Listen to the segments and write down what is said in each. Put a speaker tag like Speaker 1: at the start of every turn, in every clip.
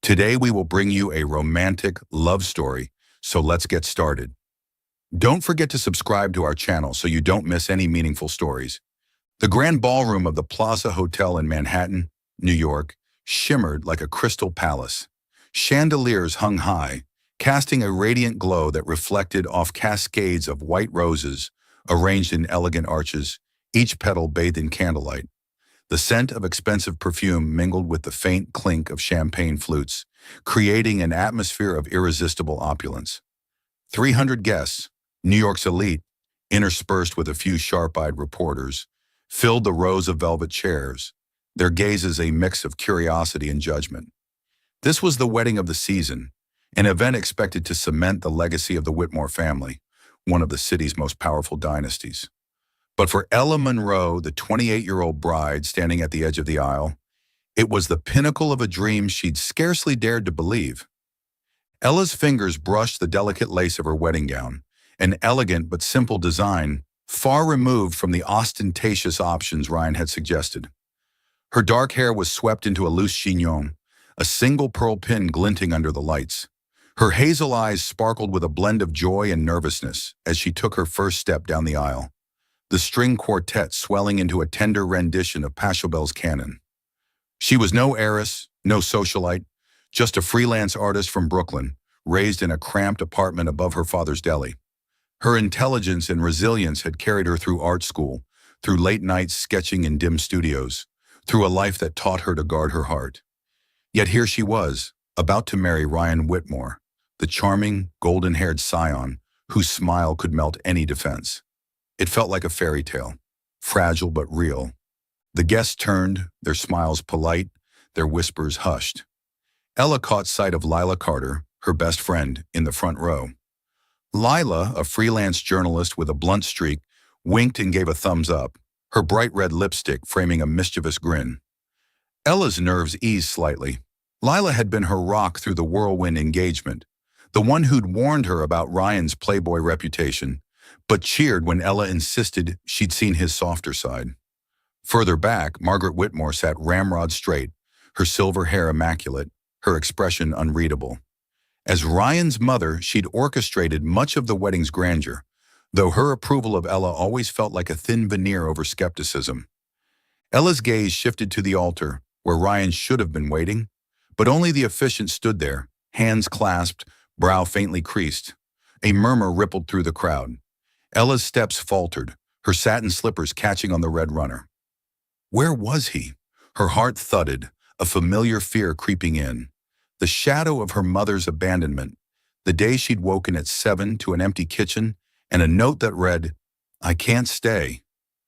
Speaker 1: Today we will bring you a romantic love story, so let's get started. Don't forget to subscribe to our channel so you don't miss any meaningful stories. The grand ballroom of the Plaza Hotel in Manhattan, New York, shimmered like a crystal palace. Chandeliers hung high, casting a radiant glow that reflected off cascades of white roses arranged in elegant arches, each petal bathed in candlelight. The scent of expensive perfume mingled with the faint clink of champagne flutes, creating an atmosphere of irresistible opulence. 300 guests, New York's elite, interspersed with a few sharp-eyed reporters, filled the rows of velvet chairs, their gazes a mix of curiosity and judgment. This was the wedding of the season, an event expected to cement the legacy of the Whitmore family, one of the city's most powerful dynasties. But for Ella Monroe, the 28-year-old bride standing at the edge of the aisle, it was the pinnacle of a dream she'd scarcely dared to believe. Ella's fingers brushed the delicate lace of her wedding gown, an elegant but simple design, far removed from the ostentatious options Ryan had suggested. Her dark hair was swept into a loose chignon, a single pearl pin glinting under the lights. Her hazel eyes sparkled with a blend of joy and nervousness as she took her first step down the aisle, the string quartet swelling into a tender rendition of Pachelbel's canon. She was no heiress, no socialite, just a freelance artist from Brooklyn, raised in a cramped apartment above her father's deli. Her intelligence and resilience had carried her through art school, through late nights sketching in dim studios, through a life that taught her to guard her heart. Yet here she was, about to marry Ryan Whitmore, the charming, golden-haired scion whose smile could melt any defense. It felt like a fairy tale, fragile but real. The guests turned, their smiles polite, their whispers hushed. Ella caught sight of Lila Carter, her best friend, in the front row. Lila, a freelance journalist with a blunt streak, winked and gave a thumbs up, her bright red lipstick framing a mischievous grin. Ella's nerves eased slightly. Lila had been her rock through the whirlwind engagement, the one who'd warned her about Ryan's playboy reputation, but cheered when Ella insisted she'd seen his softer side. Further back, Margaret Whitmore sat ramrod straight, her silver hair immaculate, her expression unreadable. As Ryan's mother, she'd orchestrated much of the wedding's grandeur, though her approval of Ella always felt like a thin veneer over skepticism. Ella's gaze shifted to the altar, where Ryan should have been waiting, but only the officiant stood there, hands clasped, brow faintly creased. A murmur rippled through the crowd. Ella's steps faltered, her satin slippers catching on the red runner. Where was he? Her heart thudded, a familiar fear creeping in. The shadow of her mother's abandonment, the day she'd woken at 7 to an empty kitchen and a note that read, "I can't stay."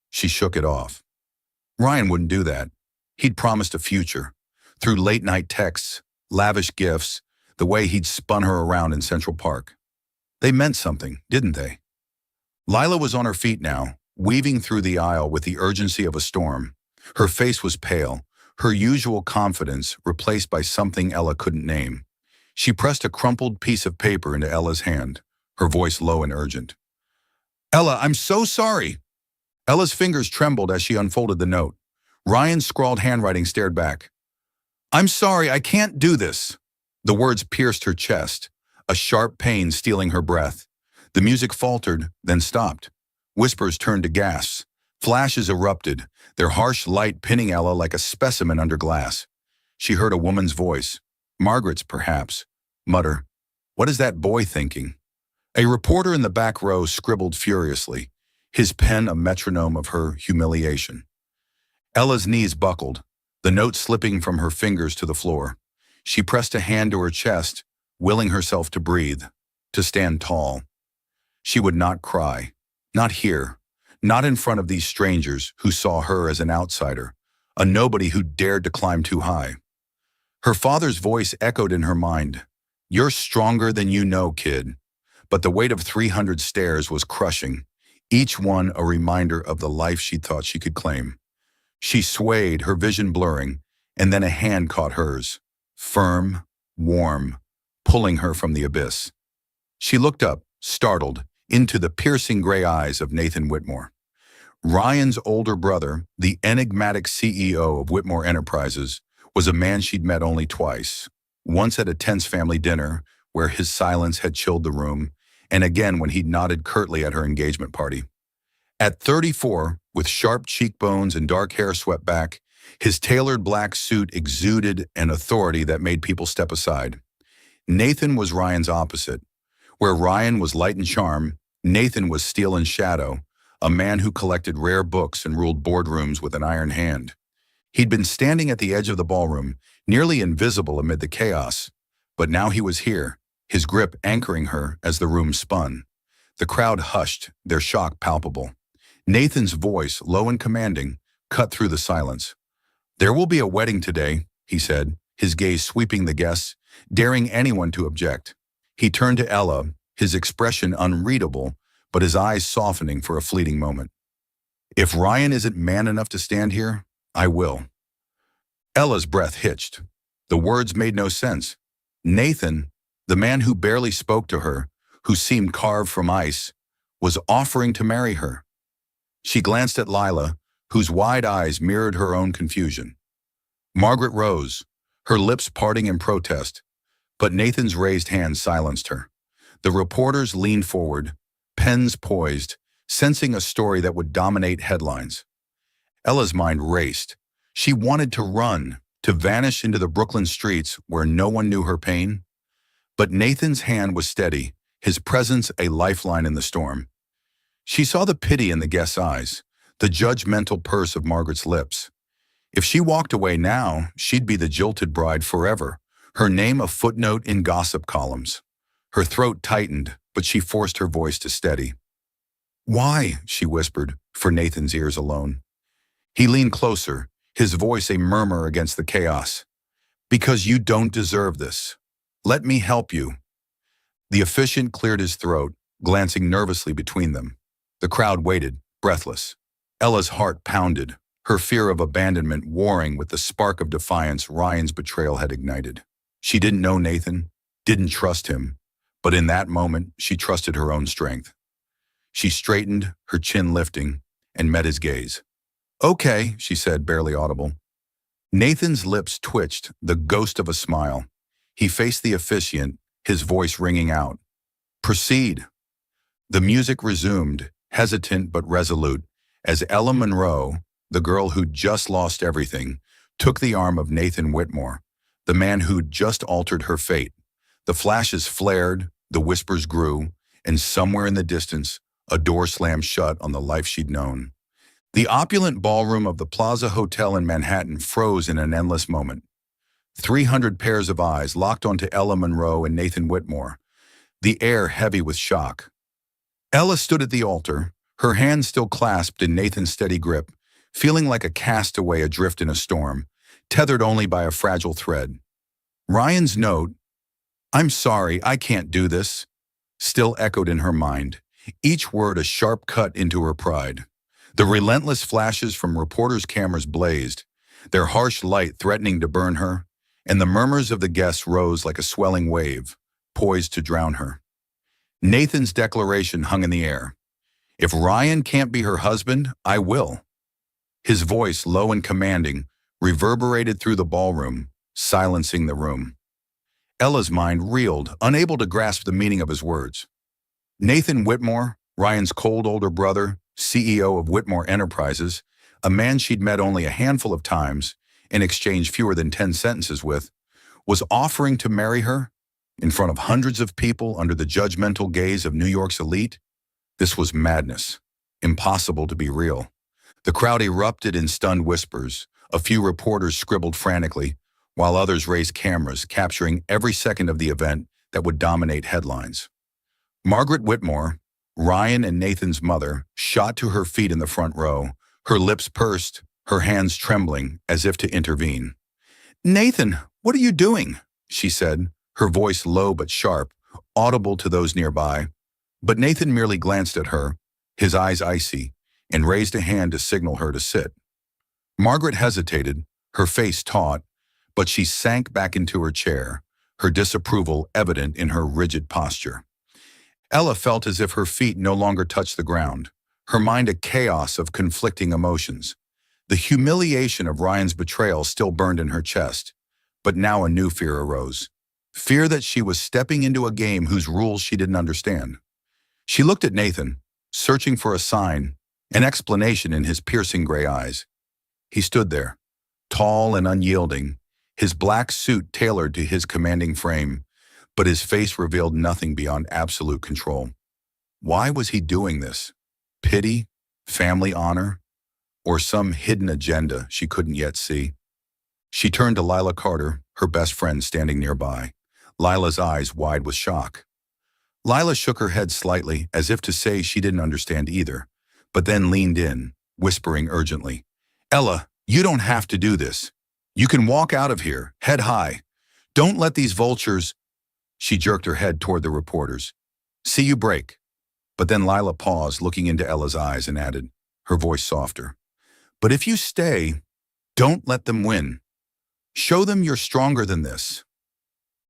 Speaker 1: She shook it off. Ryan wouldn't do that. He'd promised a future. Through late-night texts, lavish gifts, the way he'd spun her around in Central Park. They meant something, didn't they? Lila was on her feet now, weaving through the aisle with the urgency of a storm. Her face was pale, her usual confidence replaced by something Ella couldn't name. She pressed a crumpled piece of paper into Ella's hand, her voice low and urgent. "Ella, I'm so sorry." Ella's fingers trembled as she unfolded the note. Ryan's scrawled handwriting stared back. "I'm sorry, I can't do this." The words pierced her chest, a sharp pain stealing her breath. The music faltered, then stopped. Whispers turned to gasps. Flashes erupted, their harsh light pinning Ella like a specimen under glass. She heard a woman's voice, Margaret's perhaps, mutter, "What is that boy thinking?" A reporter in the back row scribbled furiously, his pen a metronome of her humiliation. Ella's knees buckled, the note slipping from her fingers to the floor. She pressed a hand to her chest, willing herself to breathe, to stand tall. She would not cry, not here, not in front of these strangers who saw her as an outsider, a nobody who dared to climb too high. Her father's voice echoed in her mind, "You're stronger than you know, kid." But the weight of 300 stares was crushing, each one a reminder of the life she thought she could claim. She swayed, her vision blurring, and then a hand caught hers, firm, warm, pulling her from the abyss. She looked up, startled, into the piercing gray eyes of Nathan Whitmore. Ryan's older brother, the enigmatic CEO of Whitmore Enterprises, was a man she'd met only twice. once at a tense family dinner where his silence had chilled the room, and again when he'd nodded curtly at her engagement party. At 34, with sharp cheekbones and dark hair swept back, his tailored black suit exuded an authority that made people step aside. Nathan was Ryan's opposite. Where Ryan was light and charm, Nathan was steel and shadow, a man who collected rare books and ruled boardrooms with an iron hand. He'd been standing at the edge of the ballroom, nearly invisible amid the chaos, but now he was here, his grip anchoring her as the room spun. The crowd hushed, their shock palpable. Nathan's voice, low and commanding, cut through the silence. "There will be a wedding today," he said, his gaze sweeping the guests, daring anyone to object. He turned to Ella, his expression unreadable, but his eyes softening for a fleeting moment. "If Ryan isn't man enough to stand here, I will." Ella's breath hitched. The words made no sense. Nathan, the man who barely spoke to her, who seemed carved from ice, was offering to marry her. She glanced at Lila, whose wide eyes mirrored her own confusion. Margaret rose, her lips parting in protest, but Nathan's raised hand silenced her. The reporters leaned forward, pens poised, sensing a story that would dominate headlines. Ella's mind raced. She wanted to run, to vanish into the Brooklyn streets where no one knew her pain. But Nathan's hand was steady, his presence a lifeline in the storm. She saw the pity in the guest's eyes, the judgmental purse of Margaret's lips. If she walked away now, she'd be the jilted bride forever, her name a footnote in gossip columns. Her throat tightened, but she forced her voice to steady. "Why?" she whispered, for Nathan's ears alone. He leaned closer, his voice a murmur against the chaos. "Because you don't deserve this. Let me help you." The officiant cleared his throat, glancing nervously between them. The crowd waited, breathless. Ella's heart pounded, her fear of abandonment warring with the spark of defiance Ryan's betrayal had ignited. She didn't know Nathan, didn't trust him, but in that moment, she trusted her own strength. She straightened, her chin lifting, and met his gaze. "Okay," she said, barely audible. Nathan's lips twitched, the ghost of a smile. He faced the officiant, his voice ringing out. "Proceed." The music resumed, hesitant but resolute, as Ella Monroe, the girl who'd just lost everything, took the arm of Nathan Whitmore, the man who'd just altered her fate. The flashes flared, the whispers grew, and somewhere in the distance, a door slammed shut on the life she'd known. The opulent ballroom of the Plaza Hotel in Manhattan froze in an endless moment. 300 pairs of eyes locked onto Ella Monroe and Nathan Whitmore, the air heavy with shock. Ella stood at the altar, her hands still clasped in Nathan's steady grip, feeling like a castaway adrift in a storm, tethered only by a fragile thread. Ryan's note, "I'm sorry, I can't do this," still echoed in her mind, each word a sharp cut into her pride. The relentless flashes from reporters' cameras blazed, their harsh light threatening to burn her, and the murmurs of the guests rose like a swelling wave, poised to drown her. Nathan's declaration hung in the air. "If Ryan can't be her husband, I will." His voice, low and commanding, reverberated through the ballroom, silencing the room. Ella's mind reeled, unable to grasp the meaning of his words. Nathan Whitmore, Ryan's cold older brother, CEO of Whitmore Enterprises, a man she'd met only a handful of times and exchanged fewer than 10 sentences with, was offering to marry her in front of hundreds of people under the judgmental gaze of New York's elite. This was madness, impossible to be real. The crowd erupted in stunned whispers. A few reporters scribbled frantically, while others raised cameras, capturing every second of the event that would dominate headlines. Margaret Whitmore, Ryan and Nathan's mother, shot to her feet in the front row, her lips pursed, her hands trembling as if to intervene. "Nathan, what are you doing?" she said, her voice low but sharp, audible to those nearby. But Nathan merely glanced at her, his eyes icy, and raised a hand to signal her to sit. Margaret hesitated, her face taut, but she sank back into her chair, her disapproval evident in her rigid posture. Ella felt as if her feet no longer touched the ground, her mind a chaos of conflicting emotions. The humiliation of Ryan's betrayal still burned in her chest, but now a new fear arose. fear that she was stepping into a game whose rules she didn't understand. She looked at Nathan, searching for a sign, an explanation in his piercing gray eyes. He stood there, tall and unyielding, his black suit tailored to his commanding frame, but his face revealed nothing beyond absolute control. Why was he doing this? Pity? Family honor? Or some hidden agenda she couldn't yet see? She turned to Lila Carter, her best friend standing nearby, Lila's eyes wide with shock. Lila shook her head slightly, as if to say she didn't understand either, but then leaned in, whispering urgently, "Ella, you don't have to do this. You can walk out of here, head high. Don't let these vultures—" She jerked her head toward the reporters. "See you break." But then Lila paused, looking into Ella's eyes, and added, her voice softer, "But if you stay, don't let them win. Show them you're stronger than this."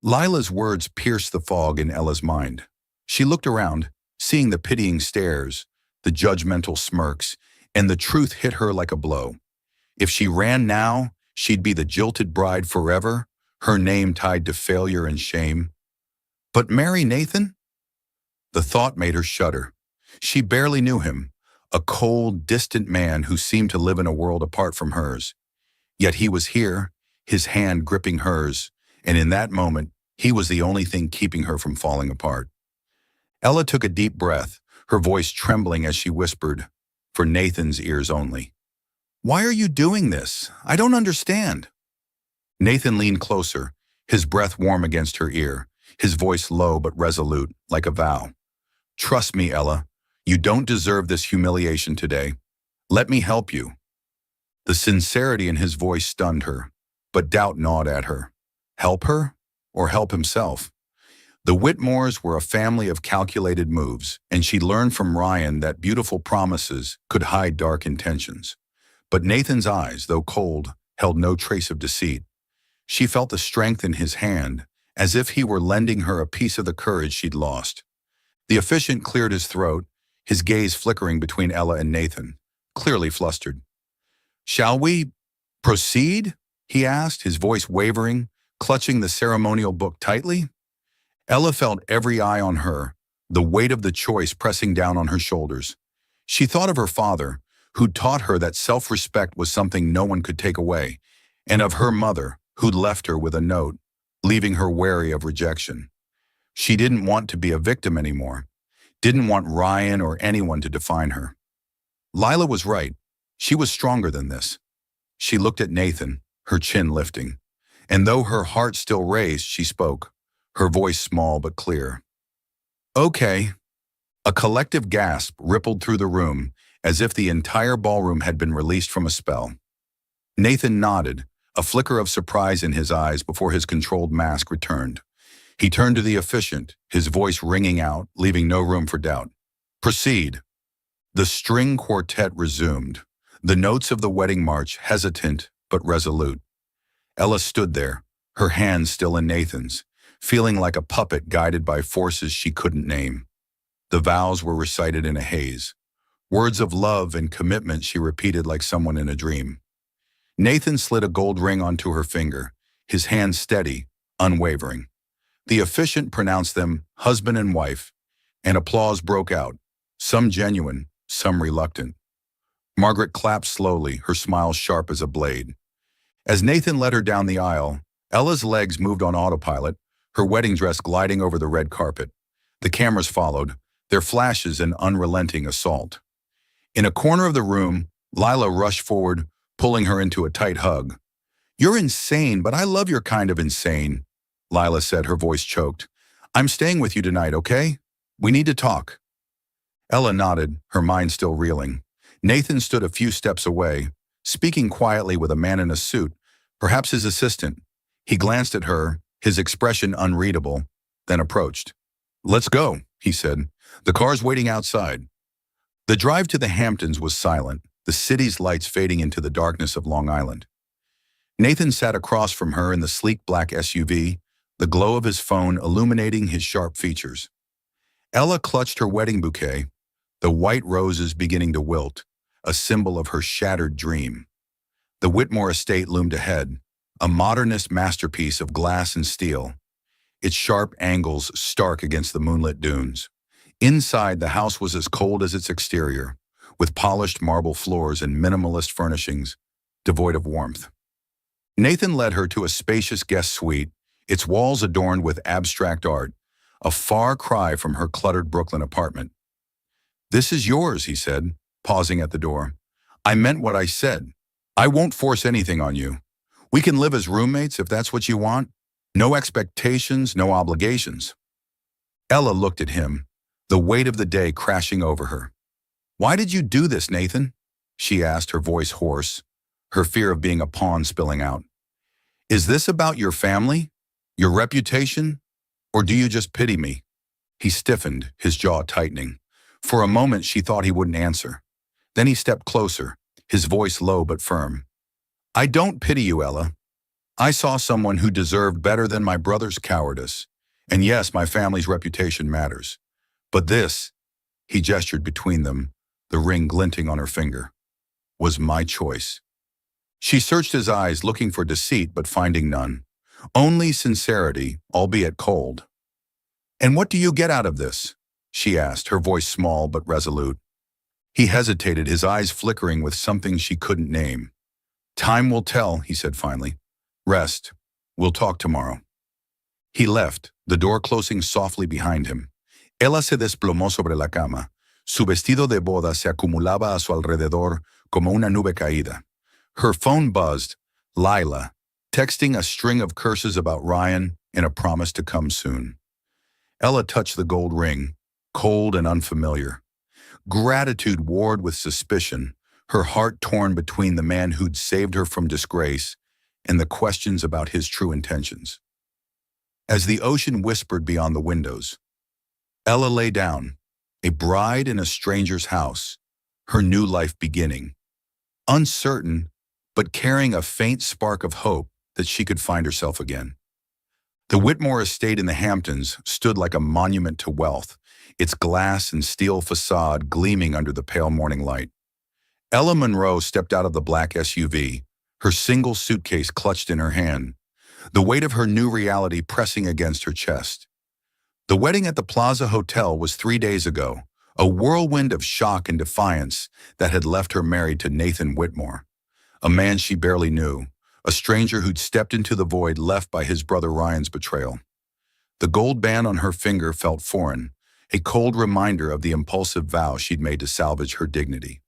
Speaker 1: Lila's words pierced the fog in Ella's mind. She looked around, seeing the pitying stares, the judgmental smirks, and the truth hit her like a blow. If she ran now, she'd be the jilted bride forever, her name tied to failure and shame. But marry Nathan? The thought made her shudder. She barely knew him, a cold, distant man who seemed to live in a world apart from hers. Yet he was here, his hand gripping hers, and in that moment, he was the only thing keeping her from falling apart. Ella took a deep breath, her voice trembling as she whispered, for Nathan's ears only, "Why are you doing this? I don't understand." Nathan leaned closer, his breath warm against her ear, his voice low but resolute, like a vow. "Trust me, Ella. You don't deserve this humiliation today. Let me help you." The sincerity in his voice stunned her, but doubt gnawed at her. Help her? Or help himself? The Whitmores were a family of calculated moves, and she learned from Ryan that beautiful promises could hide dark intentions. But Nathan's eyes, though cold, held no trace of deceit. She felt the strength in his hand, as if he were lending her a piece of the courage she'd lost. The officiant cleared his throat, his gaze flickering between Ella and Nathan, clearly flustered. "Shall we proceed?" he asked, his voice wavering, clutching the ceremonial book tightly. Ella felt every eye on her, the weight of the choice pressing down on her shoulders. She thought of her father, who'd taught her that self-respect was something no one could take away, and of her mother, who'd left her with a note, leaving her wary of rejection. She didn't want to be a victim anymore, didn't want Ryan or anyone to define her. Lila was right. She was stronger than this. She looked at Nathan, her chin lifting, and though her heart still raced, she spoke, her voice small but clear. "Okay." A collective gasp rippled through the room, as if the entire ballroom had been released from a spell. Nathan nodded, a flicker of surprise in his eyes before his controlled mask returned. He turned to the officiant, his voice ringing out, leaving no room for doubt. "Proceed." The string quartet resumed, the notes of the wedding march hesitant but resolute. Ella stood there, her hands still in Nathan's, feeling like a puppet guided by forces she couldn't name. The vows were recited in a haze. Words of love and commitment she repeated like someone in a dream. Nathan slid a gold ring onto her finger, his hand steady, unwavering. The officiant pronounced them husband and wife, and applause broke out, some genuine, some reluctant. Margaret clapped slowly, her smile sharp as a blade. As Nathan led her down the aisle, Ella's legs moved on autopilot, her wedding dress gliding over the red carpet. The cameras followed, their flashes an unrelenting assault. In a corner of the room, Lila rushed forward, pulling her into a tight hug. "You're insane, but I love your kind of insane," Lila said, her voice choked. "I'm staying with you tonight, okay? We need to talk." Ella nodded, her mind still reeling. Nathan stood a few steps away, speaking quietly with a man in a suit, perhaps his assistant. He glanced at her, his expression unreadable, then approached. "Let's go," he said. "The car's waiting outside." The drive to the Hamptons was silent, the city's lights fading into the darkness of Long Island. Nathan sat across from her in the sleek black SUV, the glow of his phone illuminating his sharp features. Ella clutched her wedding bouquet, the white roses beginning to wilt, a symbol of her shattered dream. The Whitmore estate loomed ahead, a modernist masterpiece of glass and steel. its sharp angles stark against the moonlit dunes. Inside, the house was as cold as its exterior, with polished marble floors and minimalist furnishings, devoid of warmth. Nathan led her to a spacious guest suite, its walls adorned with abstract art, a far cry from her cluttered Brooklyn apartment. "This is yours," he said, pausing at the door. "I meant what I said. I won't force anything on you. We can live as roommates if that's what you want. No expectations, no obligations." Ella looked at him, the weight of the day crashing over her. "Why did you do this, Nathan?" she asked, her voice hoarse, her fear of being a pawn spilling out. "Is this about your family, your reputation, or do you just pity me?" He stiffened, his jaw tightening. For a moment, she thought he wouldn't answer. Then he stepped closer, his voice low but firm. "I don't pity you, Ella. I saw someone who deserved better than my brother's cowardice. And yes, my family's reputation matters. But this," he gestured between them, the ring glinting on her finger, "was my choice." She searched his eyes, looking for deceit but finding none. Only sincerity, albeit cold. "And what do you get out of this?" she asked, her voice small but resolute. He hesitated, his eyes flickering with something she couldn't name. "Time will tell," he said finally. "Rest. We'll talk tomorrow." He left, the door closing softly behind him. Ella se desplomó sobre la cama. Su vestido de boda se acumulaba a su alrededor como una nube caída. Her phone buzzed, Lila, texting a string of curses about Ryan and a promise to come soon. Ella touched the gold ring, cold and unfamiliar. Gratitude warred with suspicion, her heart torn between the man who'd saved her from disgrace and the questions about his true intentions. As the ocean whispered beyond the windows, Ella lay down, a bride in a stranger's house, her new life beginning. Uncertain, but carrying a faint spark of hope that she could find herself again. The Whitmore estate in the Hamptons stood like a monument to wealth, its glass and steel facade gleaming under the pale morning light. Ella Monroe stepped out of the black SUV, her single suitcase clutched in her hand, the weight of her new reality pressing against her chest. The wedding at the Plaza Hotel was 3 days ago, a whirlwind of shock and defiance that had left her married to Nathan Whitmore, a man she barely knew, a stranger who'd stepped into the void left by his brother Ryan's betrayal. The gold band on her finger felt foreign, a cold reminder of the impulsive vow she'd made to salvage her dignity.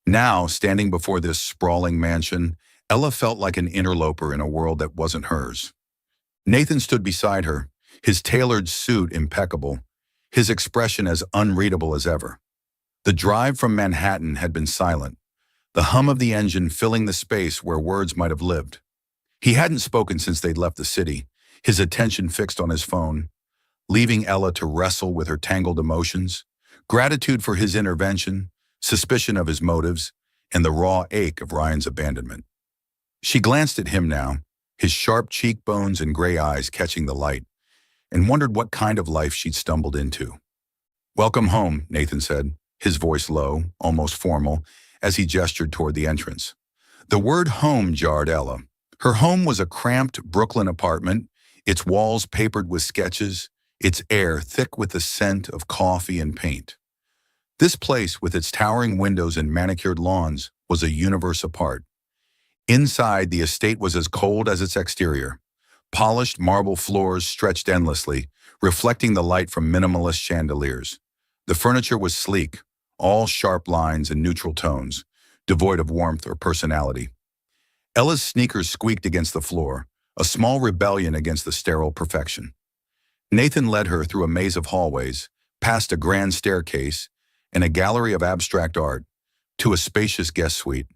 Speaker 1: Now, standing before this sprawling mansion, Ella felt like an interloper in a world that wasn't hers. Nathan stood beside her, his tailored suit impeccable, his expression as unreadable as ever. The drive from Manhattan had been silent, the hum of the engine filling the space where words might have lived. He hadn't spoken since they'd left the city, his attention fixed on his phone, leaving Ella to wrestle with her tangled emotions, gratitude for his intervention, suspicion of his motives, and the raw ache of Ryan's abandonment. She glanced at him now, his sharp cheekbones and gray eyes catching the light, and wondered what kind of life she'd stumbled into. "Welcome home," Nathan said, his voice low, almost formal, as he gestured toward the entrance. The word home jarred Ella. Her home was a cramped Brooklyn apartment, its walls papered with sketches, its air thick with the scent of coffee and paint. This place, with its towering windows and manicured lawns, was a universe apart. Inside, the estate was as cold as its exterior. Polished marble floors stretched endlessly, reflecting the light from minimalist chandeliers. The furniture was sleek, all sharp lines and neutral tones, devoid of warmth or personality. Ella's sneakers squeaked against the floor, a small rebellion against the sterile perfection. Nathan led her through a maze of hallways, past a grand staircase and a gallery of abstract art, to a spacious guest suite.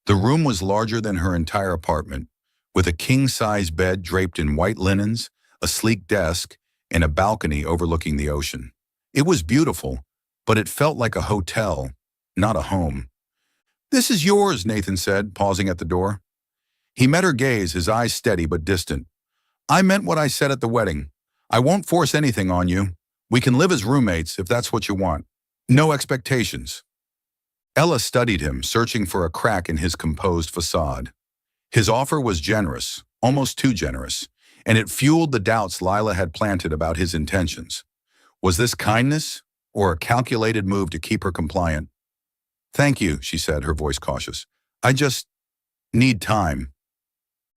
Speaker 1: The room was larger than her entire apartment, with a king-size bed draped in white linens, a sleek desk, and a balcony overlooking the ocean. It was beautiful, but it felt like a hotel, not a home. "This is yours," Nathan said, pausing at the door. He met her gaze, his eyes steady but distant. "I meant what I said at the wedding. I won't force anything on you. We can live as roommates if that's what you want. No expectations." Ella studied him, searching for a crack in his composed facade. His offer was generous, almost too generous, and it fueled the doubts Lila had planted about his intentions. Was this kindness or a calculated move to keep her compliant? "Thank you," she said, her voice cautious. "I just need time."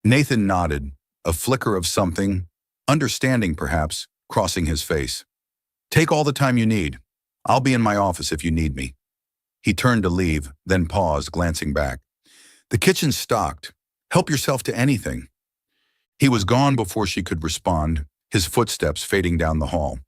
Speaker 1: Nathan nodded, a flicker of something, understanding perhaps, crossing his face. "Take all the time you need. I'll be in my office if you need me." He turned to leave, then paused, glancing back. "The kitchen's stocked. Help yourself to anything." He was gone before she could respond, his footsteps fading down the hall.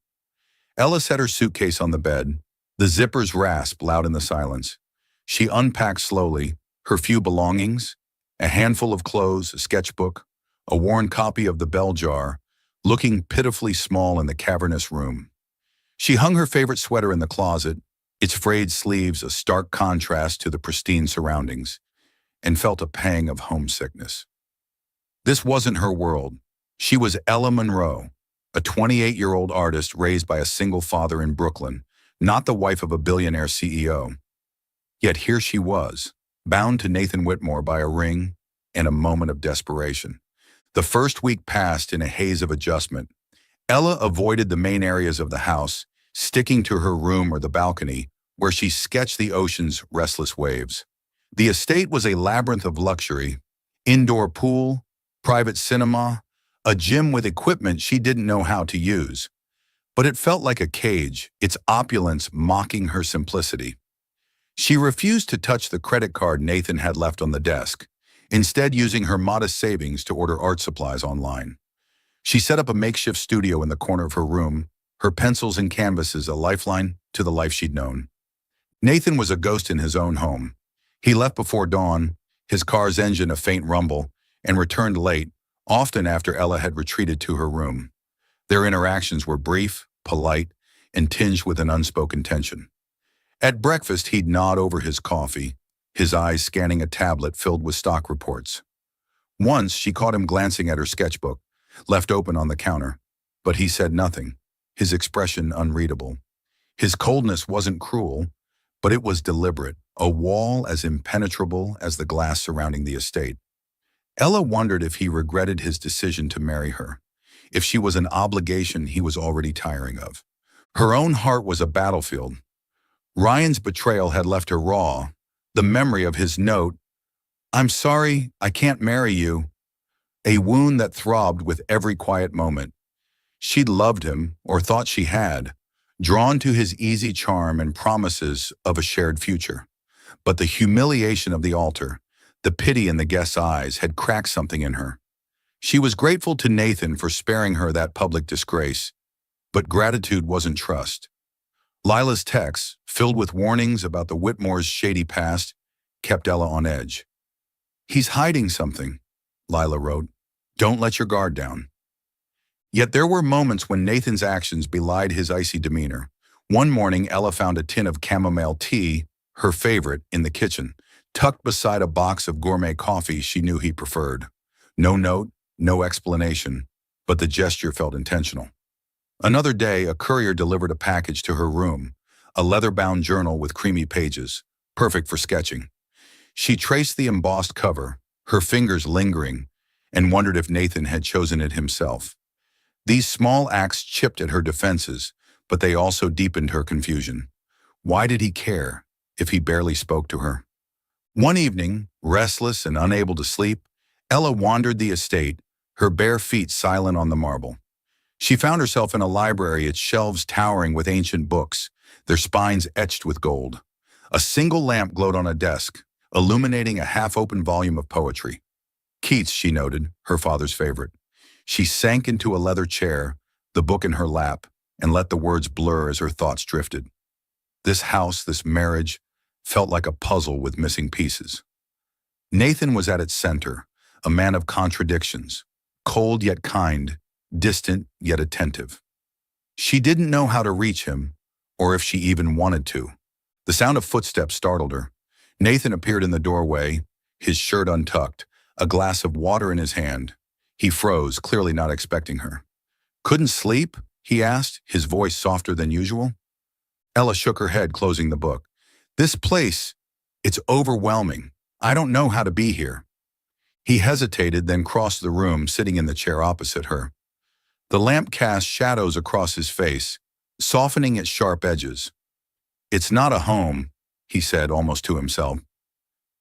Speaker 1: Ella set her suitcase on the bed. The zippers rasped loud in the silence. She unpacked slowly, her few belongings, a handful of clothes, a sketchbook, a worn copy of the bell jar, looking pitifully small in the cavernous room. She hung her favorite sweater in the closet, its frayed sleeves a stark contrast to the pristine surroundings, and felt a pang of homesickness. This wasn't her world. She was Ella Monroe, a 28-year-old artist raised by a single father in Brooklyn, not the wife of a billionaire CEO. Yet here she was, bound to Nathan Whitmore by a ring and a moment of desperation. The first week passed in a haze of adjustment. Ella avoided the main areas of the house, sticking to her room or the balcony, where she sketched the ocean's restless waves. The estate was a labyrinth of luxury: indoor pool, private cinema, a gym with equipment she didn't know how to use. But it felt like a cage, its opulence mocking her simplicity. She refused to touch the credit card Nathan had left on the desk, instead using her modest savings to order art supplies online. She set up a makeshift studio in the corner of her room, her pencils and canvases a lifeline to the life she'd known. Nathan was a ghost in his own home. He left before dawn, his car's engine a faint rumble, and returned late, often after Ella had retreated to her room. Their interactions were brief, polite, and tinged with an unspoken tension. At breakfast, he'd nod over his coffee, his eyes scanning a tablet filled with stock reports. Once, she caught him glancing at her sketchbook, left open on the counter, but he said nothing, his expression unreadable. His coldness wasn't cruel, but it was deliberate, a wall as impenetrable as the glass surrounding the estate. Ella wondered if he regretted his decision to marry her, if she was an obligation he was already tiring of. Her own heart was a battlefield. Ryan's betrayal had left her raw, the memory of his note, "I'm sorry, I can't marry you," a wound that throbbed with every quiet moment. She'd loved him, or thought she had, drawn to his easy charm and promises of a shared future. But the humiliation of the altar, the pity in the guest's eyes, had cracked something in her. She was grateful to Nathan for sparing her that public disgrace, but gratitude wasn't trust. Lila's texts, filled with warnings about the Whitmore's shady past, kept Ella on edge. "He's hiding something," Lila wrote. "Don't let your guard down." Yet there were moments when Nathan's actions belied his icy demeanor. One morning, Ella found a tin of chamomile tea, her favorite, in the kitchen, tucked beside a box of gourmet coffee she knew he preferred. No note, no explanation, but the gesture felt intentional. Another day, a courier delivered a package to her room, a leather-bound journal with creamy pages, perfect for sketching. She traced the embossed cover, her fingers lingering, and wondered if Nathan had chosen it himself. These small acts chipped at her defenses, but they also deepened her confusion. Why did he care, if he barely spoke to her? One evening, restless and unable to sleep, Ella wandered the estate, her bare feet silent on the marble. She found herself in a library, its shelves towering with ancient books, their spines etched with gold. A single lamp glowed on a desk, illuminating a half-open volume of poetry. Keats, she noted, her father's favorite. She sank into a leather chair, the book in her lap, and let the words blur as her thoughts drifted. This house, this marriage, felt like a puzzle with missing pieces. Nathan was at its center, a man of contradictions, cold yet kind, distant yet attentive. She didn't know how to reach him, or if she even wanted to. The sound of footsteps startled her. Nathan appeared in the doorway, his shirt untucked, a glass of water in his hand. He froze, clearly not expecting her. "Couldn't sleep?" he asked, his voice softer than usual. Ella shook her head, closing the book. "This place, it's overwhelming. I don't know how to be here." He hesitated, then crossed the room, sitting in the chair opposite her. The lamp cast shadows across his face, softening its sharp edges. "It's not a home," he said almost to himself.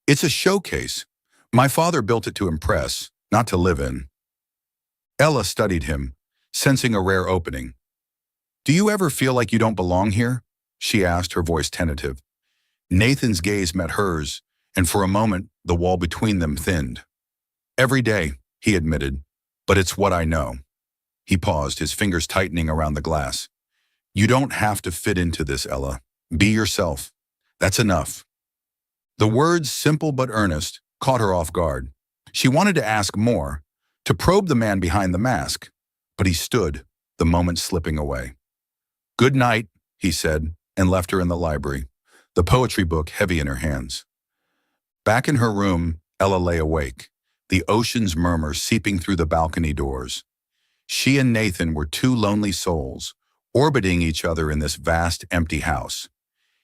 Speaker 1: "It's a showcase. My father built it to impress, not to live in." Ella studied him, sensing a rare opening. "Do you ever feel like you don't belong here?" she asked, her voice tentative. Nathan's gaze met hers, and for a moment, the wall between them thinned. "Every day," he admitted, "but it's what I know." He paused, his fingers tightening around the glass. "You don't have to fit into this, Ella. Be yourself. That's enough." The words, simple but earnest, caught her off guard. She wanted to ask more, to probe the man behind the mask, but he stood, the moment slipping away. "Good night," he said, and left her in the library, the poetry book heavy in her hands. Back in her room, Ella lay awake, the ocean's murmur seeping through the balcony doors. She and Nathan were two lonely souls, orbiting each other in this vast, empty house.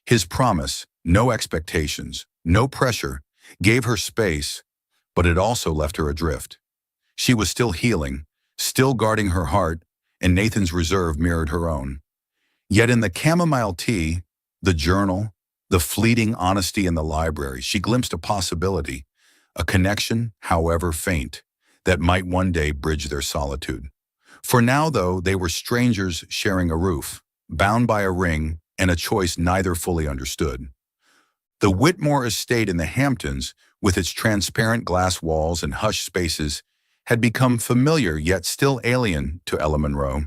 Speaker 1: His promise, no expectations, no pressure, gave her space, but it also left her adrift. She was still healing, still guarding her heart, and Nathan's reserve mirrored her own. Yet in the chamomile tea, the journal, the fleeting honesty in the library, she glimpsed a possibility, a connection, however faint, that might one day bridge their solitude. For now, though, they were strangers sharing a roof, bound by a ring and a choice neither fully understood. The Whitmore estate in the Hamptons, with its transparent glass walls and hushed spaces, had become familiar yet still alien to Ella Monroe.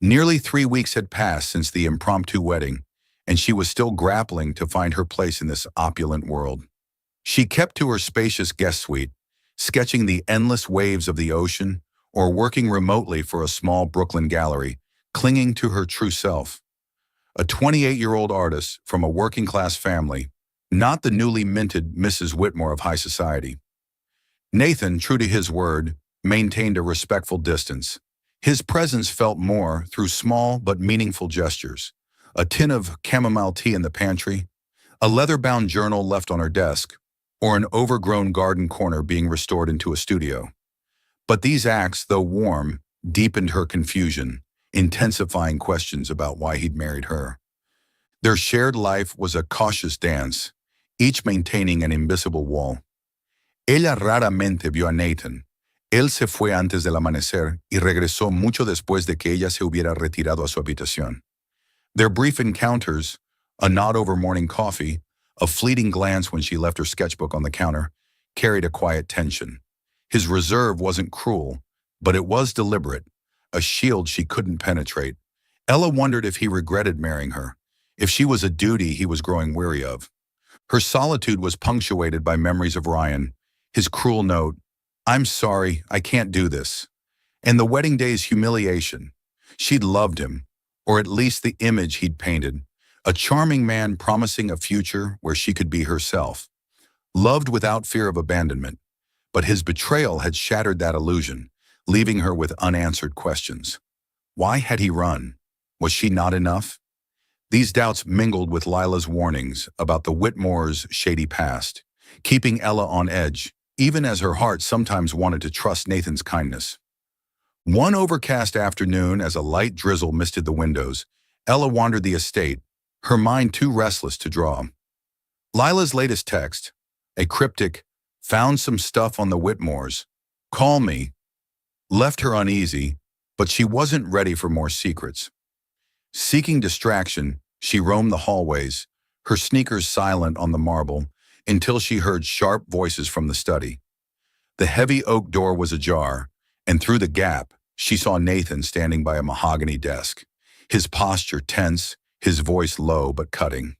Speaker 1: Nearly 3 weeks had passed since the impromptu wedding, and she was still grappling to find her place in this opulent world. She kept to her spacious guest suite, sketching the endless waves of the ocean or working remotely for a small Brooklyn gallery, clinging to her true self. A 28-year-old artist from a working-class family, not the newly minted Mrs. Whitmore of high society. Nathan, true to his word, maintained a respectful distance. His presence felt more through small but meaningful gestures. A tin of chamomile tea in the pantry, a leather-bound journal left on her desk, or an overgrown garden corner being restored into a studio. But these acts, though warm, deepened her confusion, intensifying questions about why he'd married her. Their shared life was a cautious dance, each maintaining an invisible wall. Ella raramente vio a Nathan. Él se fue antes del amanecer y regresó mucho después de que ella se hubiera retirado a su habitación. Their brief encounters, a nod over morning coffee, a fleeting glance when she left her sketchbook on the counter, carried a quiet tension. His reserve wasn't cruel, but it was deliberate, a shield she couldn't penetrate. Ella wondered if he regretted marrying her, if she was a duty he was growing weary of. Her solitude was punctuated by memories of Ryan, his cruel note, "I'm sorry, I can't do this," and the wedding day's humiliation. She'd loved him, or at least the image he'd painted, a charming man promising a future where she could be herself. Loved without fear of abandonment, but his betrayal had shattered that illusion, leaving her with unanswered questions. Why had he run? Was she not enough? These doubts mingled with Lila's warnings about the Whitmores' shady past, keeping Ella on edge, even as her heart sometimes wanted to trust Nathan's kindness. One overcast afternoon, as a light drizzle misted the windows, Ella wandered the estate, her mind too restless to draw. Lila's latest text, a cryptic, "Found some stuff on the Whitmores. Call me," left her uneasy, but she wasn't ready for more secrets. Seeking distraction, she roamed the hallways, her sneakers silent on the marble, until she heard sharp voices from the study. The heavy oak door was ajar, and through the gap, she saw Nathan standing by a mahogany desk, his posture tense, his voice low but cutting.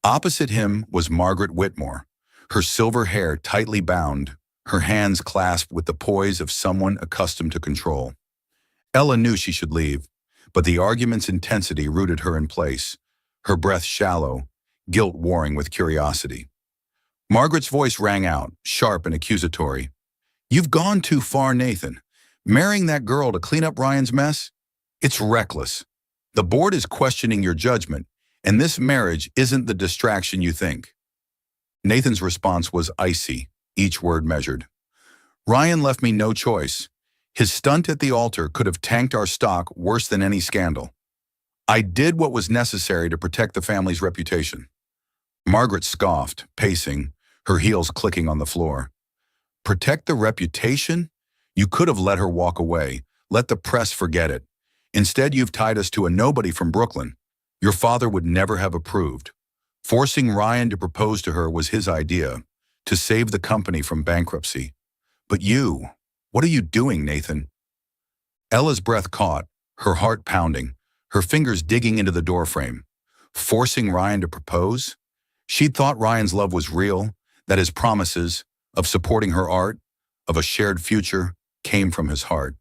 Speaker 1: Opposite him was Margaret Whitmore, her silver hair tightly bound, her hands clasped with the poise of someone accustomed to control. Ella knew she should leave, but the argument's intensity rooted her in place, her breath shallow, guilt warring with curiosity. Margaret's voice rang out, sharp and accusatory. "You've gone too far, Nathan. Marrying that girl to clean up Ryan's mess? It's reckless. The board is questioning your judgment, and this marriage isn't the distraction you think." Nathan's response was icy, each word measured. Ryan left me no choice. His stunt at the altar could have tanked our stock worse than any scandal. I did what was necessary to protect the family's reputation. Margaret scoffed, pacing, her heels clicking on the floor. Protect the reputation? You could have let her walk away. Let the press forget it. Instead, you've tied us to a nobody from Brooklyn. Your father would never have approved. Forcing Ryan to propose to her was his idea, to save the company from bankruptcy. But you, what are you doing, Nathan? Ella's breath caught, her heart pounding, her fingers digging into the doorframe. Forcing Ryan to propose? She'd thought Ryan's love was real, that his promises, of supporting her art, of a shared future, came from his heart.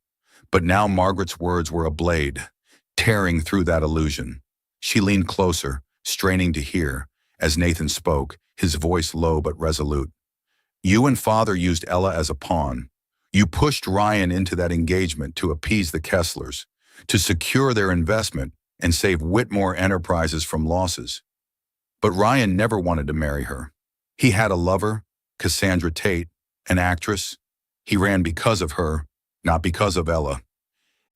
Speaker 1: But now Margaret's words were a blade, tearing through that illusion. She leaned closer, straining to hear, as Nathan spoke, his voice low but resolute. You and Father used Ella as a pawn. You pushed Ryan into that engagement to appease the Kesslers, to secure their investment and save Whitmore Enterprises from losses. But Ryan never wanted to marry her. He had a lover, Cassandra Tate, an actress. He ran because of her, not because of Ella.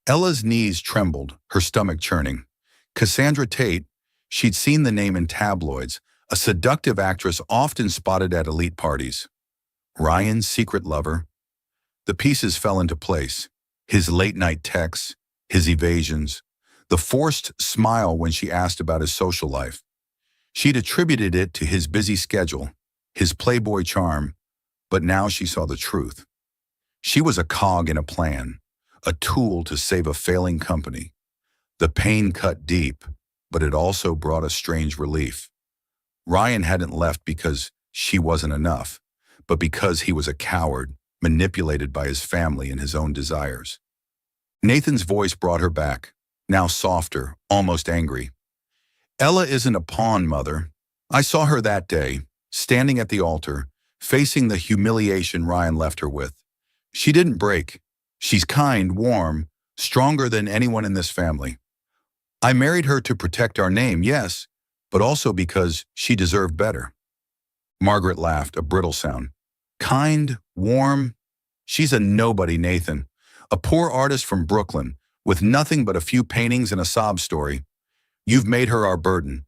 Speaker 1: Ella's knees trembled, her stomach churning. Cassandra Tate, she'd seen the name in tabloids, a seductive actress often spotted at elite parties. Ryan's secret lover. The pieces fell into place. His late-night texts, his evasions, the forced smile when she asked about his social life. She'd attributed it to his busy schedule, his playboy charm, but now she saw the truth. She was a cog in a plan, a tool to save a failing company. The pain cut deep, but it also brought a strange relief. Ryan hadn't left because she wasn't enough, but because he was a coward, manipulated by his family and his own desires. Nathan's voice brought her back, now softer, almost angry. Ella isn't a pawn, Mother. I saw her that day, standing at the altar, facing the humiliation Ryan left her with. She didn't break. She's kind, warm, stronger than anyone in this family. I married her to protect our name, yes, but also because she deserved better. Margaret laughed, a brittle sound. Kind, warm. She's a nobody, Nathan. A poor artist from Brooklyn, with nothing but a few paintings and a sob story. You've made her our burden.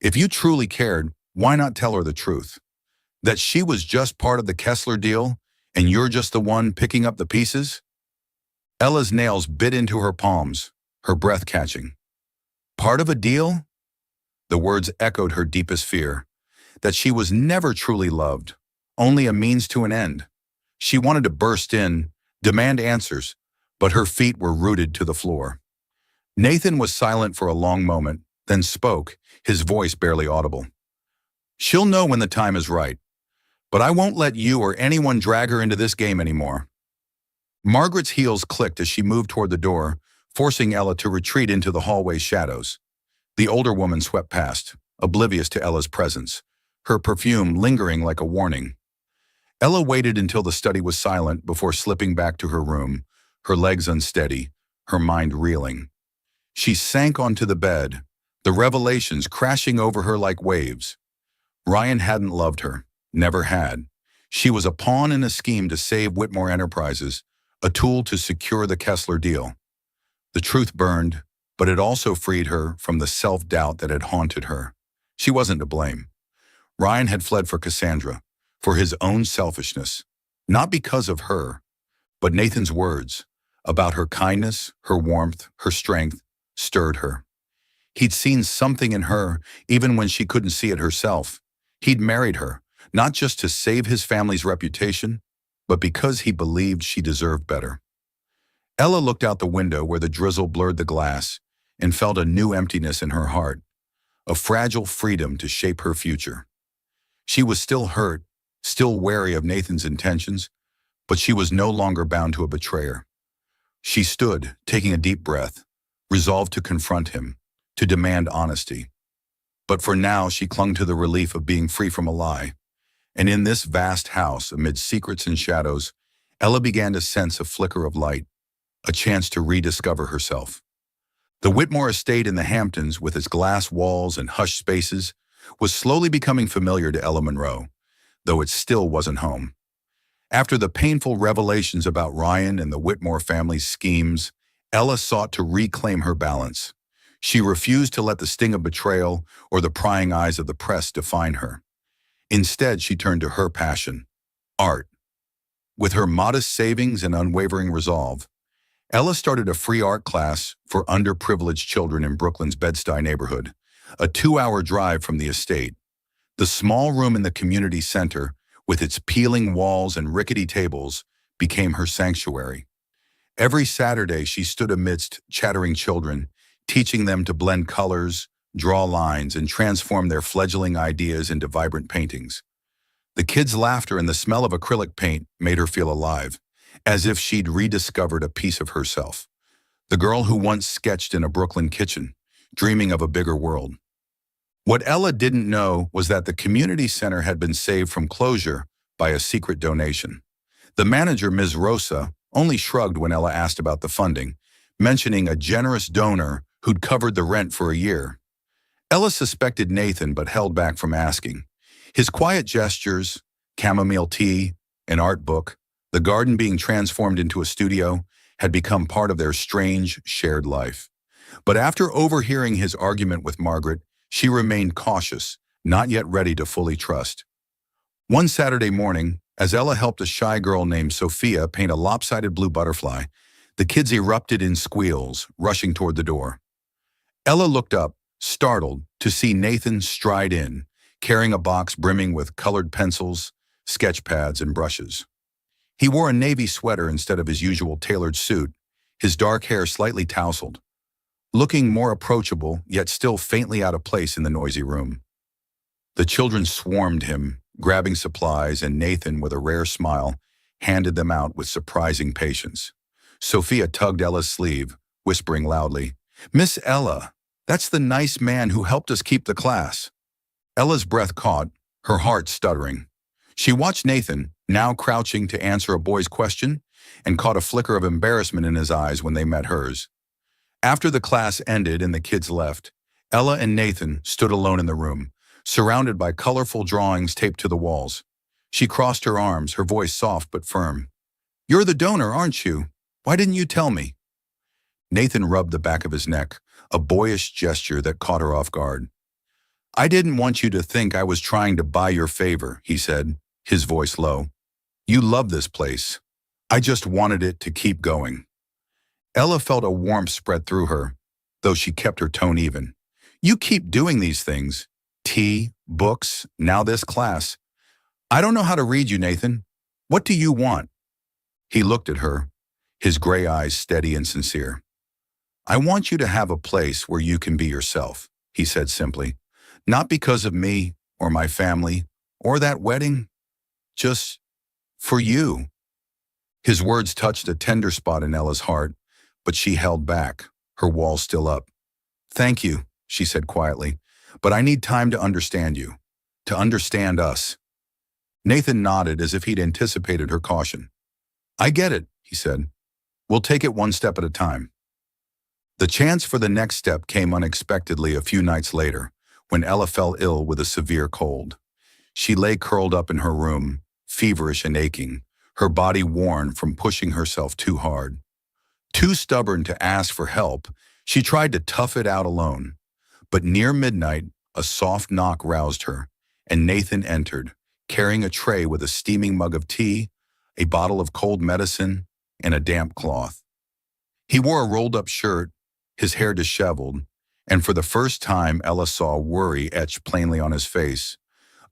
Speaker 1: If you truly cared, why not tell her the truth? That she was just part of the Kessler deal, and you're just the one picking up the pieces? Ella's nails bit into her palms, her breath catching. Part of a deal? The words echoed her deepest fear, that she was never truly loved, only a means to an end. She wanted to burst in, demand answers, but her feet were rooted to the floor. Nathan was silent for a long moment, then spoke, his voice barely audible. She'll know when the time is right, but I won't let you or anyone drag her into this game anymore. Margaret's heels clicked as she moved toward the door, forcing Ella to retreat into the hallway's shadows. The older woman swept past, oblivious to Ella's presence, her perfume lingering like a warning. Ella waited until the study was silent before slipping back to her room, her legs unsteady, her mind reeling. She sank onto the bed, the revelations crashing over her like waves. Ryan hadn't loved her, never had. She was a pawn in a scheme to save Whitmore Enterprises, a tool to secure the Kessler deal. The truth burned, but it also freed her from the self-doubt that had haunted her. She wasn't to blame. Ryan had fled for Cassandra, for his own selfishness, not because of her, but Nathan's words about her kindness, her warmth, her strength, stirred her. He'd seen something in her, even when she couldn't see it herself. He'd married her, not just to save his family's reputation, but because he believed she deserved better. Ella looked out the window where the drizzle blurred the glass and felt a new emptiness in her heart, a fragile freedom to shape her future. She was still hurt, still wary of Nathan's intentions, but she was no longer bound to a betrayer. She stood, taking a deep breath, resolved to confront him, to demand honesty. But for now, she clung to the relief of being free from a lie. And in this vast house, amid secrets and shadows, Ella began to sense a flicker of light, a chance to rediscover herself. The Whitmore estate in the Hamptons, with its glass walls and hushed spaces, was slowly becoming familiar to Ella Monroe, though it still wasn't home. After the painful revelations about Ryan and the Whitmore family's schemes, Ella sought to reclaim her balance. She refused to let the sting of betrayal or the prying eyes of the press define her. Instead, she turned to her passion, art. With her modest savings and unwavering resolve, Ella started a free art class for underprivileged children in Brooklyn's Bed-Stuy neighborhood, a 2-hour drive from the estate. The small room in the community center, with its peeling walls and rickety tables, became her sanctuary. Every Saturday, she stood amidst chattering children, teaching them to blend colors, draw lines, and transform their fledgling ideas into vibrant paintings. The kids' laughter and the smell of acrylic paint made her feel alive, as if she'd rediscovered a piece of herself. The girl who once sketched in a Brooklyn kitchen, dreaming of a bigger world. What Ella didn't know was that the community center had been saved from closure by a secret donation. The manager, Ms. Rosa, only shrugged when Ella asked about the funding, mentioning a generous donor who'd covered the rent for a year. Ella suspected Nathan but held back from asking. His quiet gestures, chamomile tea, an art book, the garden being transformed into a studio, had become part of their strange, shared life. But after overhearing his argument with Margaret, she remained cautious, not yet ready to fully trust. One Saturday morning, as Ella helped a shy girl named Sophia paint a lopsided blue butterfly, the kids erupted in squeals, rushing toward the door. Ella looked up, startled, to see Nathan stride in, carrying a box brimming with colored pencils, sketch pads, and brushes. He wore a navy sweater instead of his usual tailored suit, his dark hair slightly tousled, looking more approachable, yet still faintly out of place in the noisy room. The children swarmed him, grabbing supplies, and Nathan, with a rare smile, handed them out with surprising patience. Sophia tugged Ella's sleeve, whispering loudly, "Miss Ella, that's the nice man who helped us keep the class." Ella's breath caught, her heart stuttering. She watched Nathan, now crouching to answer a boy's question, and caught a flicker of embarrassment in his eyes when they met hers. After the class ended and the kids left, Ella and Nathan stood alone in the room, surrounded by colorful drawings taped to the walls. She crossed her arms, her voice soft but firm. "You're the donor, aren't you? Why didn't you tell me?" Nathan rubbed the back of his neck, a boyish gesture that caught her off guard. "I didn't want you to think I was trying to buy your favor," he said, his voice low. "You love this place. I just wanted it to keep going." Ella felt a warmth spread through her, though she kept her tone even. "You keep doing these things. Tea, books, now this class. I don't know how to read you, Nathan. What do you want?" He looked at her, his gray eyes steady and sincere. "I want you to have a place where you can be yourself," he said simply. "Not because of me or my family or that wedding, just for you." His words touched a tender spot in Ella's heart, but she held back, her wall still up. "Thank you," she said quietly, "but I need time to understand you, to understand us." Nathan nodded as if he'd anticipated her caution. "I get it," he said. "We'll take it one step at a time." The chance for the next step came unexpectedly a few nights later, when Ella fell ill with a severe cold. She lay curled up in her room, feverish and aching, her body worn from pushing herself too hard. Too stubborn to ask for help, she tried to tough it out alone. But near midnight, a soft knock roused her, and Nathan entered, carrying a tray with a steaming mug of tea, a bottle of cold medicine, and a damp cloth. He wore a rolled-up shirt, his hair disheveled, and for the first time Ella saw worry etched plainly on his face,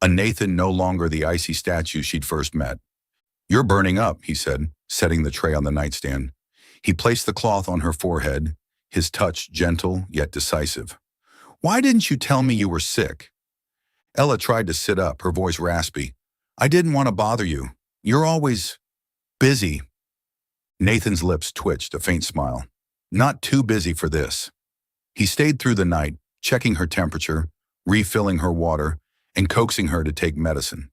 Speaker 1: a Nathan no longer the icy statue she'd first met. "You're burning up," he said, setting the tray on the nightstand. He placed the cloth on her forehead, his touch gentle yet decisive. "Why didn't you tell me you were sick?" Ella tried to sit up, her voice raspy. "I didn't want to bother you. You're always busy." Nathan's lips twitched, a faint smile. "Not too busy for this." He stayed through the night, checking her temperature, refilling her water, and coaxing her to take medicine.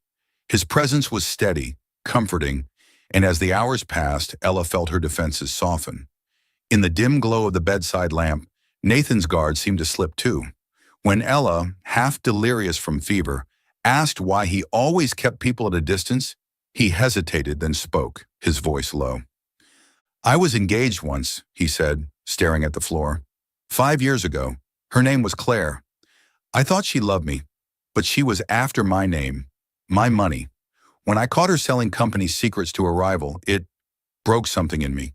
Speaker 1: His presence was steady, comforting, and as the hours passed, Ella felt her defenses soften. In the dim glow of the bedside lamp, Nathan's guard seemed to slip too. When Ella, half delirious from fever, asked why he always kept people at a distance, He hesitated, then spoke, his voice low. I was engaged once, he said, staring at the floor. 5 years ago. Her name was Claire. I thought she loved me, but she was after my name, my money. When I caught her selling company secrets to a rival, it broke something in me.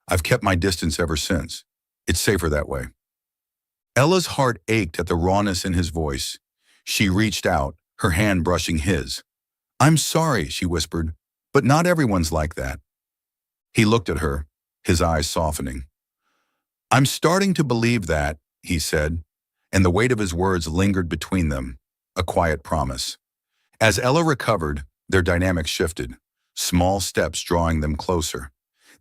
Speaker 1: I've kept my distance ever since. It's safer that way. Ella's heart ached at the rawness in his voice. She reached out, her hand brushing his. I'm sorry, she whispered, but not everyone's like that. He looked at her, his eyes softening. I'm starting to believe that, he said, and the weight of his words lingered between them, a quiet promise. As Ella recovered, their dynamic shifted, small steps drawing them closer.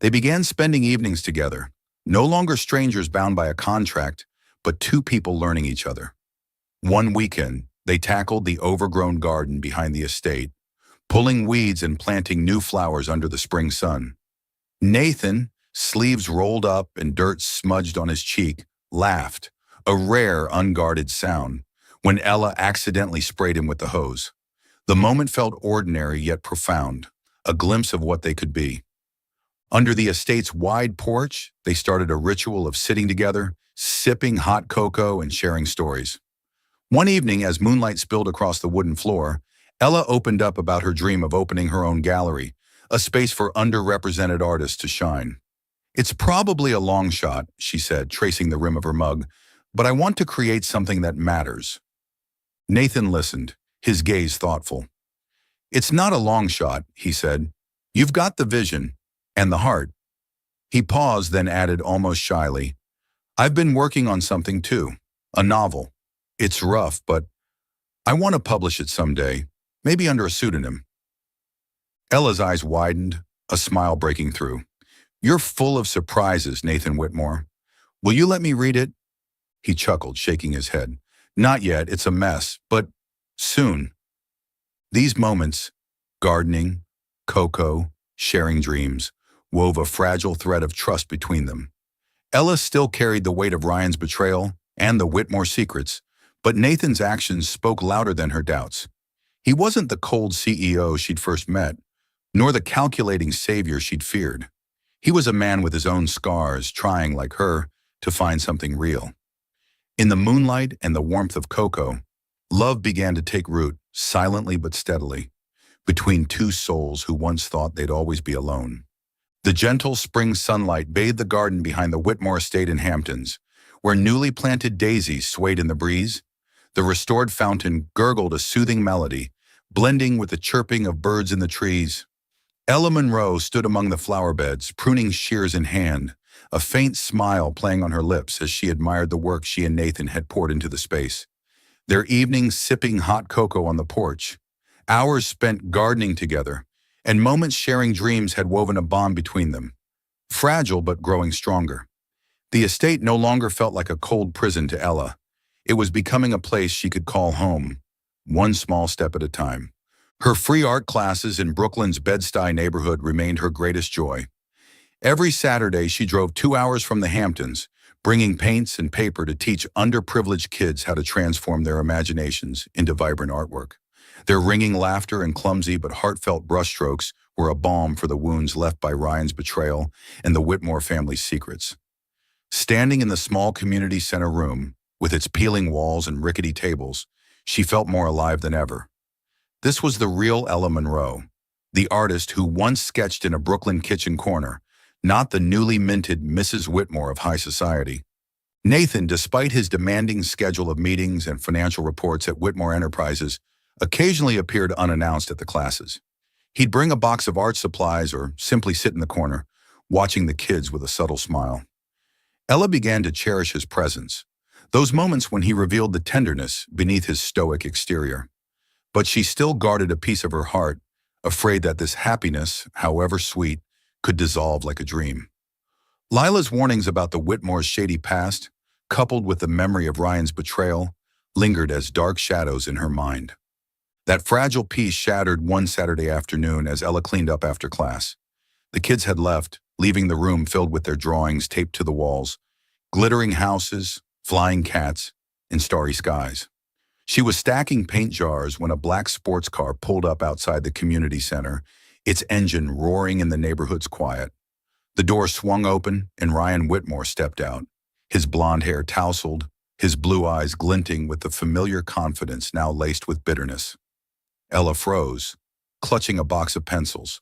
Speaker 1: They began spending evenings together, no longer strangers bound by a contract, but two people learning each other. One weekend, they tackled the overgrown garden behind the estate, pulling weeds and planting new flowers under the spring sun. Nathan, sleeves rolled up and dirt smudged on his cheek, laughed, a rare, unguarded sound, when Ella accidentally sprayed him with the hose. The moment felt ordinary yet profound, a glimpse of what they could be. Under the estate's wide porch, they started a ritual of sitting together, sipping hot cocoa and sharing stories. One evening, as moonlight spilled across the wooden floor, Ella opened up about her dream of opening her own gallery, a space for underrepresented artists to shine. It's probably a long shot, she said, tracing the rim of her mug, but I want to create something that matters. Nathan listened, his gaze thoughtful. It's not a long shot, he said. You've got the vision and the heart. He paused, then added almost shyly, I've been working on something too, a novel. It's rough, but I want to publish it someday, maybe under a pseudonym. Ella's eyes widened, a smile breaking through. You're full of surprises, Nathan Whitmore. Will you let me read it? He chuckled, shaking his head. Not yet, it's a mess, but soon. These moments, gardening, cocoa, sharing dreams, wove a fragile thread of trust between them. Ella still carried the weight of Ryan's betrayal and the Whitmore secrets, but Nathan's actions spoke louder than her doubts. He wasn't the cold CEO she'd first met, nor the calculating savior she'd feared. He was a man with his own scars, trying, like her, to find something real. In the moonlight and the warmth of cocoa, love began to take root, silently but steadily, between two souls who once thought they'd always be alone. The gentle spring sunlight bathed the garden behind the Whitmore estate in Hamptons, where newly planted daisies swayed in the breeze. The restored fountain gurgled a soothing melody, blending with the chirping of birds in the trees. Ella Monroe stood among the flower beds, pruning shears in hand, a faint smile playing on her lips as she admired the work she and Nathan had poured into the space. Their evenings sipping hot cocoa on the porch, hours spent gardening together, and moments sharing dreams had woven a bond between them, fragile but growing stronger. The estate no longer felt like a cold prison to Ella. It was becoming a place she could call home, one small step at a time. Her free art classes in Brooklyn's Bed-Stuy neighborhood remained her greatest joy. Every Saturday, she drove 2 hours from the Hamptons, bringing paints and paper to teach underprivileged kids how to transform their imaginations into vibrant artwork. Their ringing laughter and clumsy but heartfelt brushstrokes were a balm for the wounds left by Ryan's betrayal and the Whitmore family's secrets. Standing in the small community center room, with its peeling walls and rickety tables, she felt more alive than ever. This was the real Ella Monroe, the artist who once sketched in a Brooklyn kitchen corner, not the newly minted Mrs. Whitmore of high society. Nathan, despite his demanding schedule of meetings and financial reports at Whitmore Enterprises, occasionally appeared unannounced at the classes. He'd bring a box of art supplies or simply sit in the corner, watching the kids with a subtle smile. Ella began to cherish his presence, those moments when he revealed the tenderness beneath his stoic exterior. But she still guarded a piece of her heart, afraid that this happiness, however sweet, could dissolve like a dream. Lila's warnings about the Whitmore's shady past, coupled with the memory of Ryan's betrayal, lingered as dark shadows in her mind. That fragile peace shattered one Saturday afternoon as Ella cleaned up after class. The kids had left, leaving the room filled with their drawings taped to the walls, glittering houses, flying cats, and starry skies. She was stacking paint jars when a black sports car pulled up outside the community center, its engine roaring in the neighborhood's quiet. The door swung open, and Ryan Whitmore stepped out, his blonde hair tousled, his blue eyes glinting with the familiar confidence now laced with bitterness. Ella froze, clutching a box of pencils,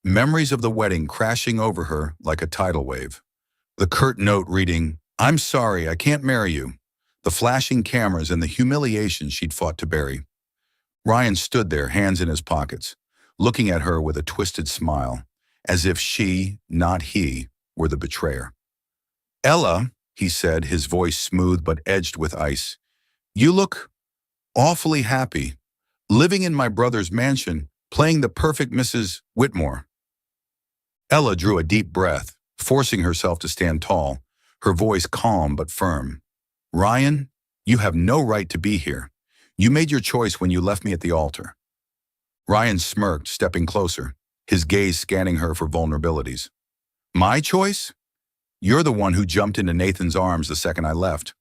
Speaker 1: memories of the wedding crashing over her like a tidal wave. The curt note reading, "I'm sorry, I can't marry you." The flashing cameras and the humiliation she'd fought to bury. Ryan stood there, hands in his pockets, looking at her with a twisted smile, as if she, not he, were the betrayer. "Ella," he said, his voice smooth but edged with ice, "you look awfully happy, living in my brother's mansion, playing the perfect Mrs. Whitmore." Ella drew a deep breath, forcing herself to stand tall, her voice calm but firm. "Ryan, you have no right to be here. You made your choice when you left me at the altar." Ryan smirked, stepping closer, his gaze scanning her for vulnerabilities. "My choice? You're the one who jumped into Nathan's arms the second I left.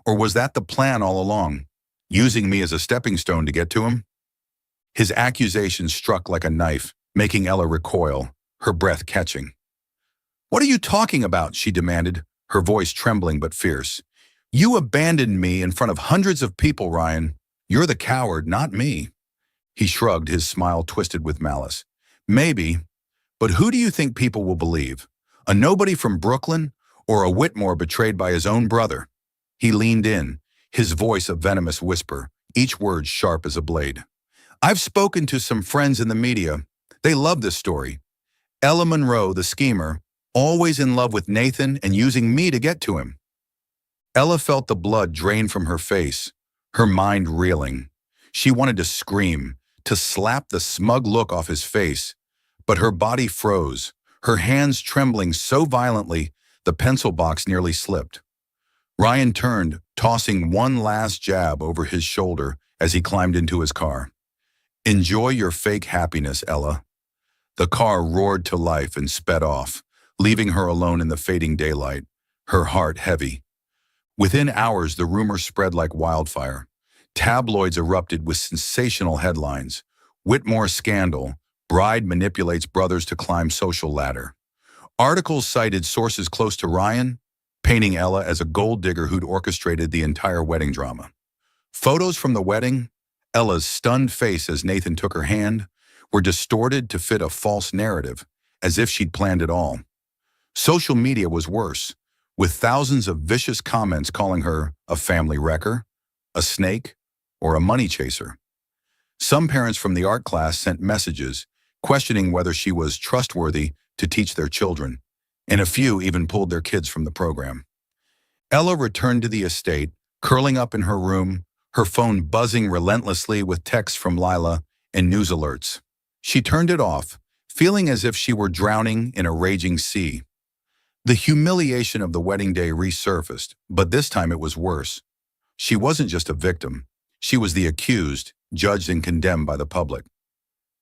Speaker 1: Or was that the plan all along, using me as a stepping stone to get to him?" His accusation struck like a knife, making Ella recoil, her breath catching. "What are you talking about?" she demanded, her voice trembling but fierce. "You abandoned me in front of hundreds of people, Ryan. You're the coward, not me." He shrugged, his smile twisted with malice. "Maybe, but who do you think people will believe? A nobody from Brooklyn or a Whitmore betrayed by his own brother?" He leaned in, his voice a venomous whisper, each word sharp as a blade. "I've spoken to some friends in the media. They love this story. Ella Monroe, the schemer, always in love with Nathan and using me to get to him." Ella felt the blood drain from her face, her mind reeling. She wanted to scream, to slap the smug look off his face, but her body froze, her hands trembling so violently the pencil box nearly slipped. Ryan turned, tossing one last jab over his shoulder as he climbed into his car. "Enjoy your fake happiness, Ella." The car roared to life and sped off, leaving her alone in the fading daylight, her heart heavy. Within hours, the rumor spread like wildfire. Tabloids erupted with sensational headlines. Whitmore scandal, bride manipulates brothers to climb social ladder. Articles cited sources close to Ryan, painting Ella as a gold digger who'd orchestrated the entire wedding drama. Photos from the wedding, Ella's stunned face as Nathan took her hand, were distorted to fit a false narrative, as if she'd planned it all. Social media was worse, with thousands of vicious comments calling her a family wrecker, a snake, or a money chaser. Some parents from the art class sent messages, questioning whether she was trustworthy to teach their children, and a few even pulled their kids from the program. Ella returned to the estate, curling up in her room, her phone buzzing relentlessly with texts from Lila and news alerts. She turned it off, feeling as if she were drowning in a raging sea. The humiliation of the wedding day resurfaced, but this time it was worse. She wasn't just a victim. She was the accused, judged and condemned by the public.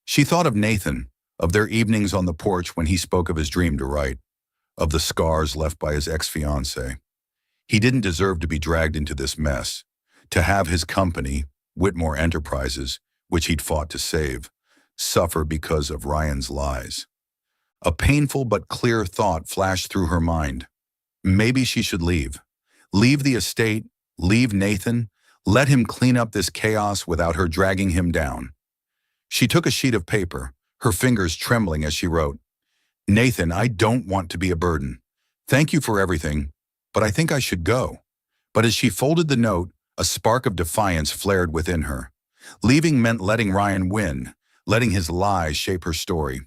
Speaker 1: She thought of Nathan, of their evenings on the porch when he spoke of his dream to write, of the scars left by his ex-fiancée. He didn't deserve to be dragged into this mess, to have his company, Whitmore Enterprises, which he'd fought to save, suffer because of Ryan's lies. A painful but clear thought flashed through her mind. Maybe she should leave. Leave the estate, leave Nathan, let him clean up this chaos without her dragging him down. She took a sheet of paper, her fingers trembling as she wrote, "Nathan, I don't want to be a burden. Thank you for everything, but I think I should go." But as she folded the note, a spark of defiance flared within her. Leaving meant letting Ryan win, letting his lies shape her story.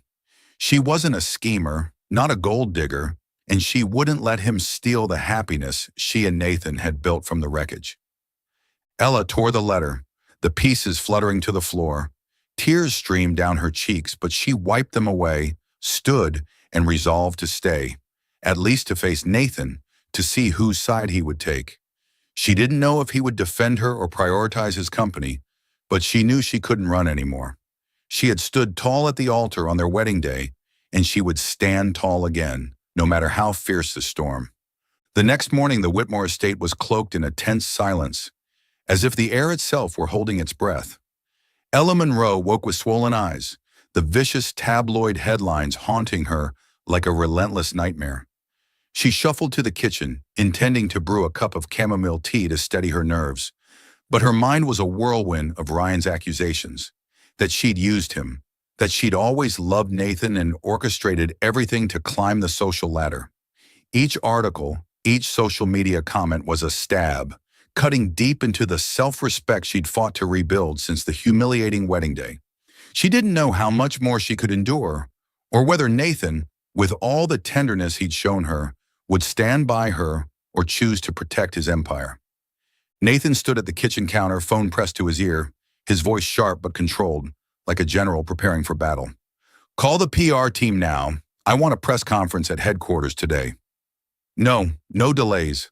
Speaker 1: She wasn't a schemer, not a gold digger, and she wouldn't let him steal the happiness she and Nathan had built from the wreckage. Ella tore the letter, the pieces fluttering to the floor. Tears streamed down her cheeks, but she wiped them away, stood, and resolved to stay, at least to face Nathan, to see whose side he would take. She didn't know if he would defend her or prioritize his company, but she knew she couldn't run anymore. She had stood tall at the altar on their wedding day, and she would stand tall again, no matter how fierce the storm. The next morning, the Whitmore estate was cloaked in a tense silence, as if the air itself were holding its breath. Ella Monroe woke with swollen eyes, the vicious tabloid headlines haunting her like a relentless nightmare. She shuffled to the kitchen, intending to brew a cup of chamomile tea to steady her nerves. But her mind was a whirlwind of Ryan's accusations, that she'd used him, that she'd always loved Nathan and orchestrated everything to climb the social ladder. Each article, each social media comment was a stab, cutting deep into the self-respect she'd fought to rebuild since the humiliating wedding day. She didn't know how much more she could endure, or whether Nathan, with all the tenderness he'd shown her, would stand by her or choose to protect his empire. Nathan stood at the kitchen counter, phone pressed to his ear, his voice sharp but controlled, like a general preparing for battle. "Call the PR team now. I want a press conference at headquarters today." No delays.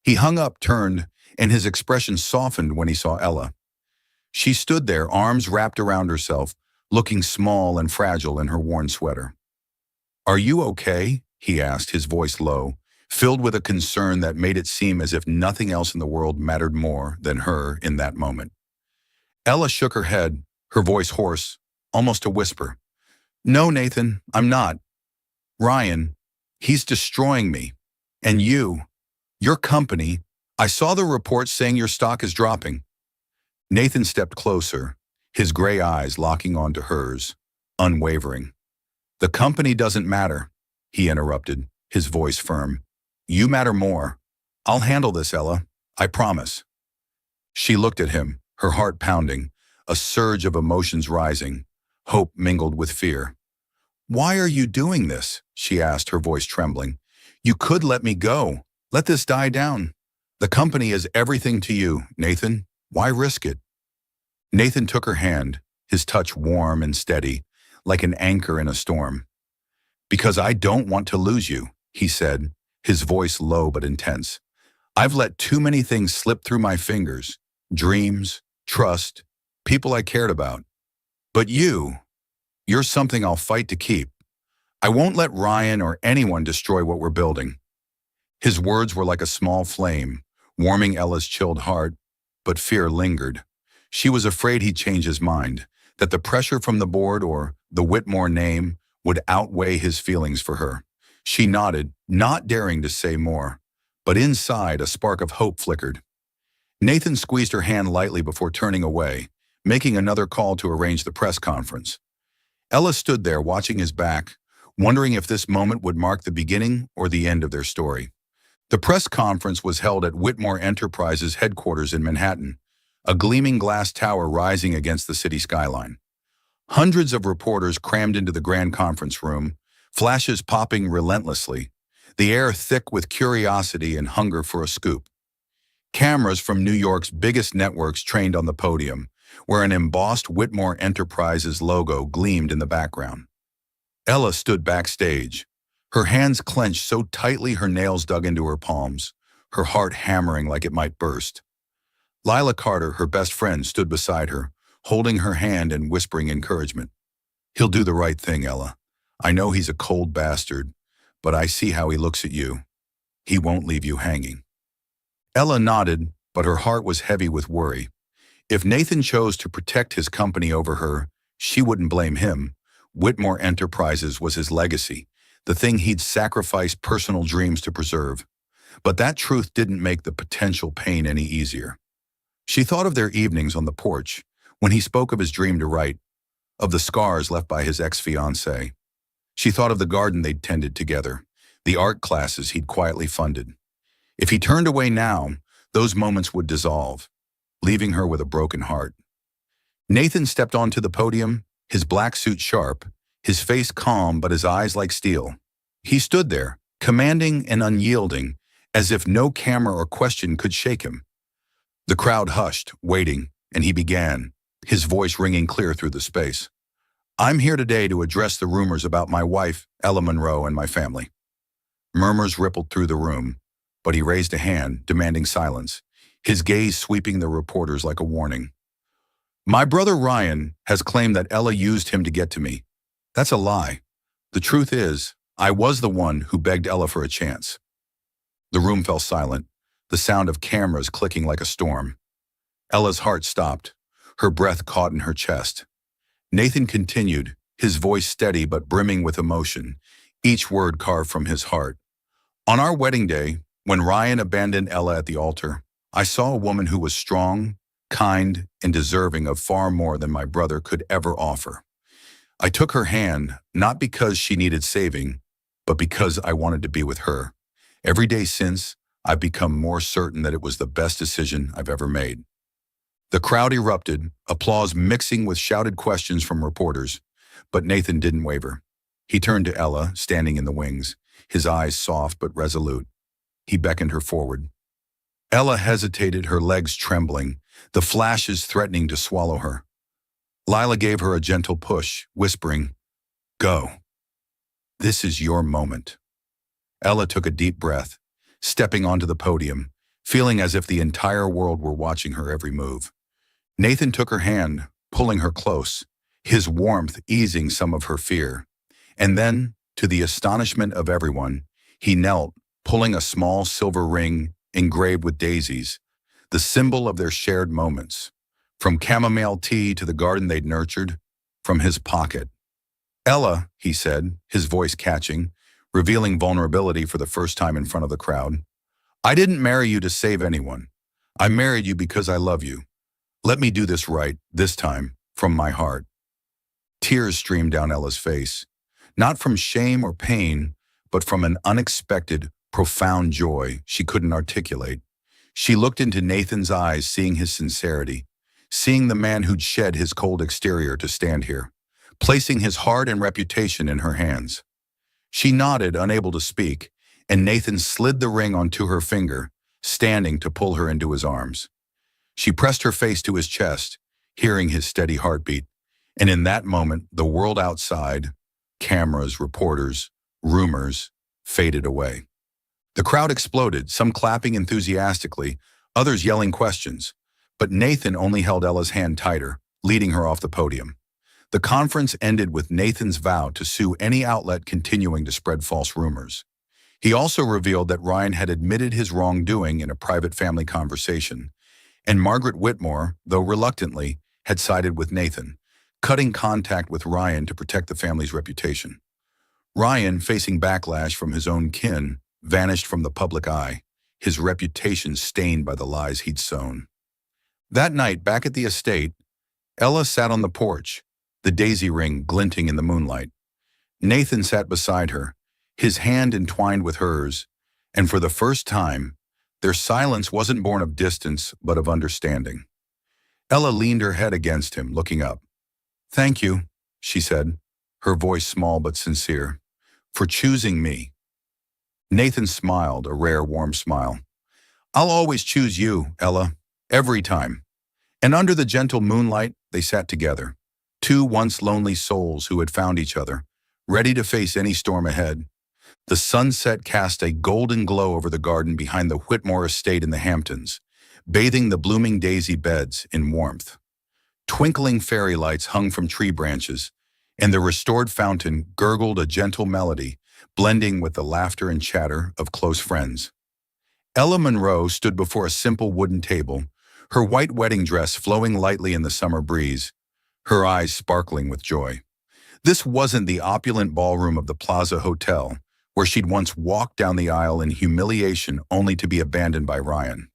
Speaker 1: He hung up, turned, and his expression softened when he saw Ella. She stood there, arms wrapped around herself, looking small and fragile in her worn sweater. "Are you okay?" he asked, his voice low, filled with a concern that made it seem as if nothing else in the world mattered more than her in that moment. Ella shook her head, her voice hoarse, almost a whisper. "No, Nathan, I'm not. Ryan, he's destroying me. And your company, I saw the reports saying your stock is dropping." Nathan stepped closer, his gray eyes locking onto hers, unwavering. "The company doesn't matter," he interrupted, his voice firm. "You matter more. I'll handle this, Ella. I promise." She looked at him, her heart pounding, a surge of emotions rising, hope mingled with fear. "Why are you doing this?" she asked, her voice trembling. "You could let me go. Let this die down. The company is everything to you, Nathan. Why risk it?" Nathan took her hand, his touch warm and steady, like an anchor in a storm. "Because I don't want to lose you," he said, his voice low but intense. "I've let too many things slip through my fingers. Dreams, trust, people I cared about. But you're something I'll fight to keep. I won't let Ryan or anyone destroy what we're building." His words were like a small flame, warming Ella's chilled heart, but fear lingered. She was afraid he'd change his mind, that the pressure from the board or the Whitmore name would outweigh his feelings for her. She nodded, not daring to say more, but inside a spark of hope flickered. Nathan squeezed her hand lightly before turning away, making another call to arrange the press conference. Ella stood there watching his back, wondering if this moment would mark the beginning or the end of their story. The press conference was held at Whitmore Enterprises headquarters in Manhattan, a gleaming glass tower rising against the city skyline. Hundreds of reporters crammed into the grand conference room, flashes popping relentlessly, the air thick with curiosity and hunger for a scoop. Cameras from New York's biggest networks trained on the podium, where an embossed Whitmore Enterprises logo gleamed in the background. Ella stood backstage, her hands clenched so tightly her nails dug into her palms, her heart hammering like it might burst. Lila Carter, her best friend, stood beside her, holding her hand and whispering encouragement. "He'll do the right thing, Ella. I know he's a cold bastard, but I see how he looks at you. He won't leave you hanging." Ella nodded, but her heart was heavy with worry. If Nathan chose to protect his company over her, she wouldn't blame him. Whitmore Enterprises was his legacy, the thing he'd sacrificed personal dreams to preserve. But that truth didn't make the potential pain any easier. She thought of their evenings on the porch, when he spoke of his dream to write, of the scars left by his ex-fiancée. She thought of the garden they'd tended together, the art classes he'd quietly funded. If he turned away now, those moments would dissolve, leaving her with a broken heart. Nathan stepped onto the podium, his black suit sharp, his face calm but his eyes like steel. He stood there, commanding and unyielding, as if no camera or question could shake him. The crowd hushed, waiting, and he began, his voice ringing clear through the space. "I'm here today to address the rumors about my wife, Ella Monroe, and my family." Murmurs rippled through the room, but he raised a hand, demanding silence, his gaze sweeping the reporters like a warning. "My brother Ryan has claimed that Ella used him to get to me. That's a lie. The truth is, I was the one who begged Ella for a chance." The room fell silent, the sound of cameras clicking like a storm. Ella's heart stopped, her breath caught in her chest. Nathan continued, his voice steady but brimming with emotion, each word carved from his heart. On our wedding day, when Ryan abandoned Ella at the altar, I saw a woman who was strong, kind, and deserving of far more than my brother could ever offer. I took her hand, not because she needed saving, but because I wanted to be with her. Every day since, I've become more certain that it was the best decision I've ever made. The crowd erupted, applause mixing with shouted questions from reporters, but Nathan didn't waver. He turned to Ella, standing in the wings, his eyes soft but resolute. He beckoned her forward. Ella hesitated, her legs trembling, the flashes threatening to swallow her. Lila gave her a gentle push, whispering, "Go. This is your moment." Ella took a deep breath, stepping onto the podium, feeling as if the entire world were watching her every move. Nathan took her hand, pulling her close, his warmth easing some of her fear. And then, to the astonishment of everyone, he knelt, pulling a small silver ring engraved with daisies, the symbol of their shared moments, from chamomile tea to the garden they'd nurtured, from his pocket. "Ella," he said, his voice catching, revealing vulnerability for the first time in front of the crowd, "I didn't marry you to save anyone. I married you because I love you. Let me do this right, this time, from my heart." Tears streamed down Ella's face, not from shame or pain, but from an unexpected, profound joy she couldn't articulate. She looked into Nathan's eyes, seeing his sincerity, seeing the man who'd shed his cold exterior to stand here, placing his heart and reputation in her hands. She nodded, unable to speak, and Nathan slid the ring onto her finger, standing to pull her into his arms. She pressed her face to his chest, hearing his steady heartbeat, and in that moment, the world outside, cameras, reporters, rumors, faded away. The crowd exploded, some clapping enthusiastically, others yelling questions, but Nathan only held Ella's hand tighter, leading her off the podium. The conference ended with Nathan's vow to sue any outlet continuing to spread false rumors. He also revealed that Ryan had admitted his wrongdoing in a private family conversation, and Margaret Whitmore, though reluctantly, had sided with Nathan, cutting contact with Ryan to protect the family's reputation. Ryan, facing backlash from his own kin, vanished from the public eye, his reputation stained by the lies he'd sown. That night, back at the estate, Ella sat on the porch, the daisy ring glinting in the moonlight. Nathan sat beside her, his hand entwined with hers, and for the first time, their silence wasn't born of distance, but of understanding. Ella leaned her head against him, looking up. "Thank you," she said, her voice small but sincere, "for choosing me." Nathan smiled, a rare, warm smile. "I'll always choose you, Ella, every time." And under the gentle moonlight, they sat together, two once lonely souls who had found each other, ready to face any storm ahead. The sunset cast a golden glow over the garden behind the Whitmore estate in the Hamptons, bathing the blooming daisy beds in warmth. Twinkling fairy lights hung from tree branches, and the restored fountain gurgled a gentle melody, blending with the laughter and chatter of close friends. Ella Monroe stood before a simple wooden table, her white wedding dress flowing lightly in the summer breeze, her eyes sparkling with joy. This wasn't the opulent ballroom of the Plaza Hotel, where she'd once walked down the aisle in humiliation only to be abandoned by Ryan.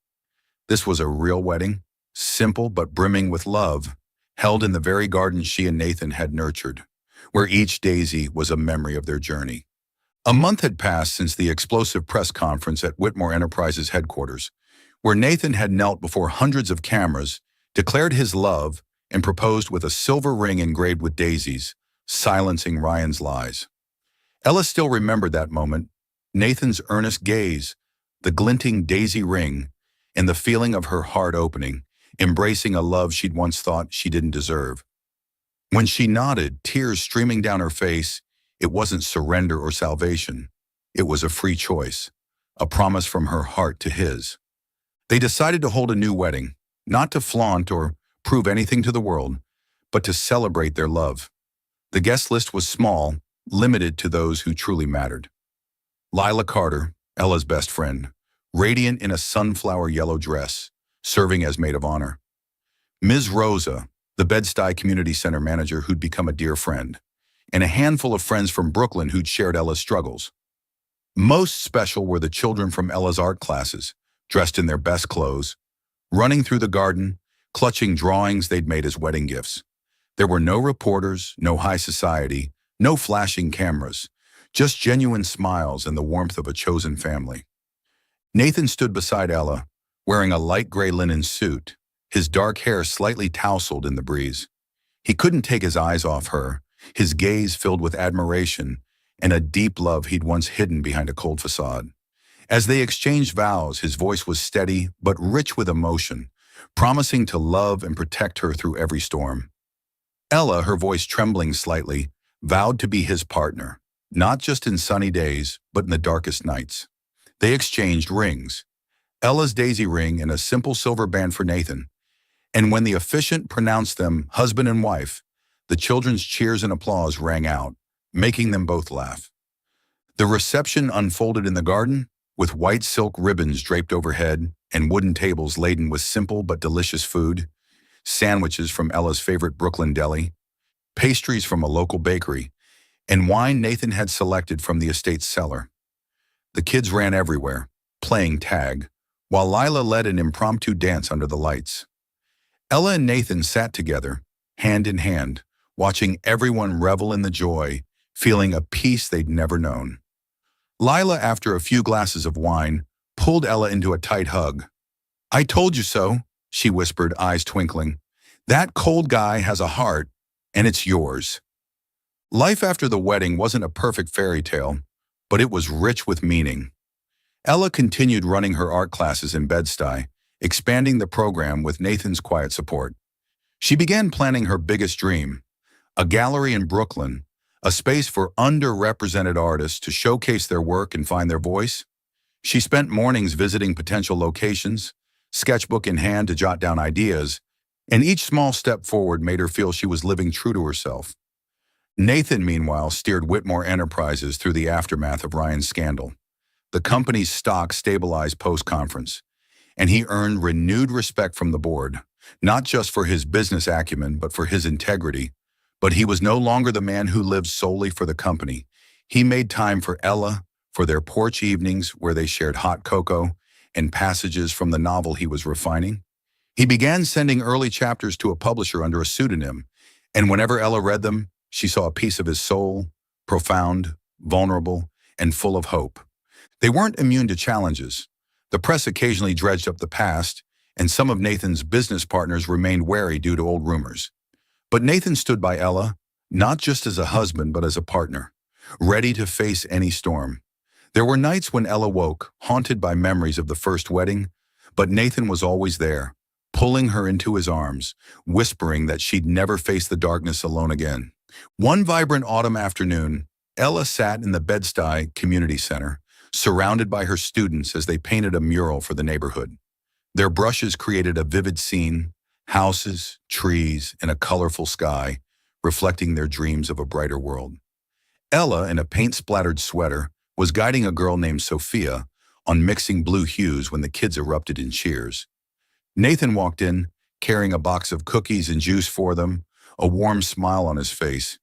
Speaker 1: This was a real wedding, simple but brimming with love, held in the very garden she and Nathan had nurtured, where each daisy was a memory of their journey. A month had passed since the explosive press conference at Whitmore Enterprises headquarters, where Nathan had knelt before hundreds of cameras, declared his love, and proposed with a silver ring engraved with daisies, silencing Ryan's lies. Ella still remembered that moment, Nathan's earnest gaze, the glinting daisy ring, and the feeling of her heart opening, embracing a love she'd once thought she didn't deserve. When she nodded, tears streaming down her face, it wasn't surrender or salvation. It was a free choice, a promise from her heart to his. They decided to hold a new wedding, not to flaunt or prove anything to the world, but to celebrate their love. The guest list was small, limited to those who truly mattered. Lila Carter, Ella's best friend, radiant in a sunflower yellow dress, serving as maid of honor. Ms. Rosa, the Bed-Stuy Community Center manager who'd become a dear friend. and a handful of friends from Brooklyn who'd shared Ella's struggles. Most special were the children from Ella's art classes, dressed in their best clothes, running through the garden, clutching drawings they'd made as wedding gifts. There were no reporters, no high society, no flashing cameras, just genuine smiles and the warmth of a chosen family. Nathan stood beside Ella, wearing a light gray linen suit, his dark hair slightly tousled in the breeze. He couldn't take his eyes off her, his gaze filled with admiration and a deep love he'd once hidden behind a cold facade. As they exchanged vows, his voice was steady but rich with emotion, promising to love and protect her through every storm. Ella, her voice trembling slightly, vowed to be his partner, not just in sunny days, but in the darkest nights. They exchanged rings, Ella's daisy ring and a simple silver band for Nathan, and when the officiant pronounced them husband and wife, the children's cheers and applause rang out, making them both laugh. The reception unfolded in the garden, with white silk ribbons draped overhead and wooden tables laden with simple but delicious food, sandwiches from Ella's favorite Brooklyn deli, pastries from a local bakery, and wine Nathan had selected from the estate's cellar. The kids ran everywhere, playing tag, while Lila led an impromptu dance under the lights. Ella and Nathan sat together, hand in hand, watching everyone revel in the joy, feeling a peace they'd never known. Lila, after a few glasses of wine, pulled Ella into a tight hug. "I told you so," she whispered, eyes twinkling. "That cold guy has a heart, and it's yours." Life after the wedding wasn't a perfect fairy tale, but it was rich with meaning. Ella continued running her art classes in Bed-Stuy, expanding the program with Nathan's quiet support. She began planning her biggest dream, a gallery in Brooklyn, a space for underrepresented artists to showcase their work and find their voice. She spent mornings visiting potential locations, sketchbook in hand to jot down ideas, and each small step forward made her feel she was living true to herself. Nathan, meanwhile, steered Whitmore Enterprises through the aftermath of Ryan's scandal. The company's stock stabilized post-conference, and he earned renewed respect from the board, not just for his business acumen, but for his integrity. But he was no longer the man who lived solely for the company. He made time for Ella, for their porch evenings where they shared hot cocoa and passages from the novel he was refining. He began sending early chapters to a publisher under a pseudonym, and whenever Ella read them, she saw a piece of his soul, profound, vulnerable, and full of hope. They weren't immune to challenges. The press occasionally dredged up the past, and some of Nathan's business partners remained wary due to old rumors. But Nathan stood by Ella, not just as a husband, but as a partner, ready to face any storm. There were nights when Ella woke, haunted by memories of the first wedding, but Nathan was always there, pulling her into his arms, whispering that she'd never face the darkness alone again. One vibrant autumn afternoon, Ella sat in the Bed-Stuy Community Center, surrounded by her students as they painted a mural for the neighborhood. Their brushes created a vivid scene, houses, trees, and a colorful sky, reflecting their dreams of a brighter world. Ella, in a paint-splattered sweater, was guiding a girl named Sophia on mixing blue hues when the kids erupted in cheers. Nathan walked in, carrying a box of cookies and juice for them, a warm smile on his face.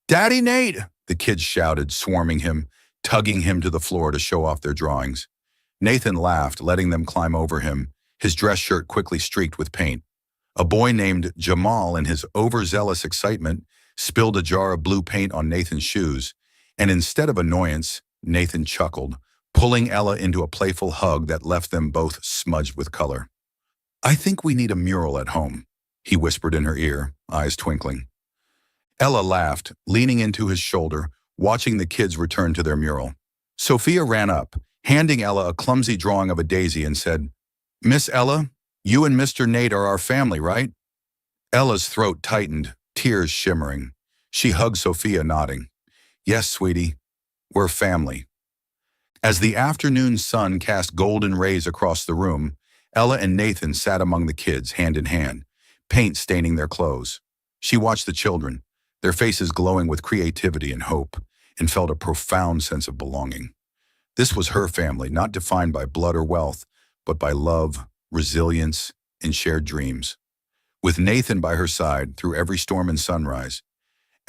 Speaker 1: "Daddy Nate!" the kids shouted, swarming him, tugging him to the floor to show off their drawings. Nathan laughed, letting them climb over him, his dress shirt quickly streaked with paint. A boy named Jamal, in his overzealous excitement, spilled a jar of blue paint on Nathan's shoes, and instead of annoyance, Nathan chuckled, pulling Ella into a playful hug that left them both smudged with color. "I think we need a mural at home," he whispered in her ear, eyes twinkling. Ella laughed, leaning into his shoulder, watching the kids return to their mural. Sophia ran up, handing Ella a clumsy drawing of a daisy and said, "Miss Ella, you and Mr. Nate are our family, right?" Ella's throat tightened, tears shimmering. She hugged Sophia, nodding. "Yes, sweetie, we're family." As the afternoon sun cast golden rays across the room, Ella and Nathan sat among the kids, hand in hand, paint staining their clothes. She watched the children, their faces glowing with creativity and hope, and felt a profound sense of belonging. This was her family, not defined by blood or wealth, but by love, resilience, and shared dreams. With Nathan by her side through every storm and sunrise,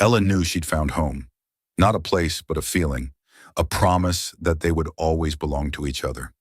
Speaker 1: Ella knew she'd found home. Not a place, but a feeling. A promise that they would always belong to each other.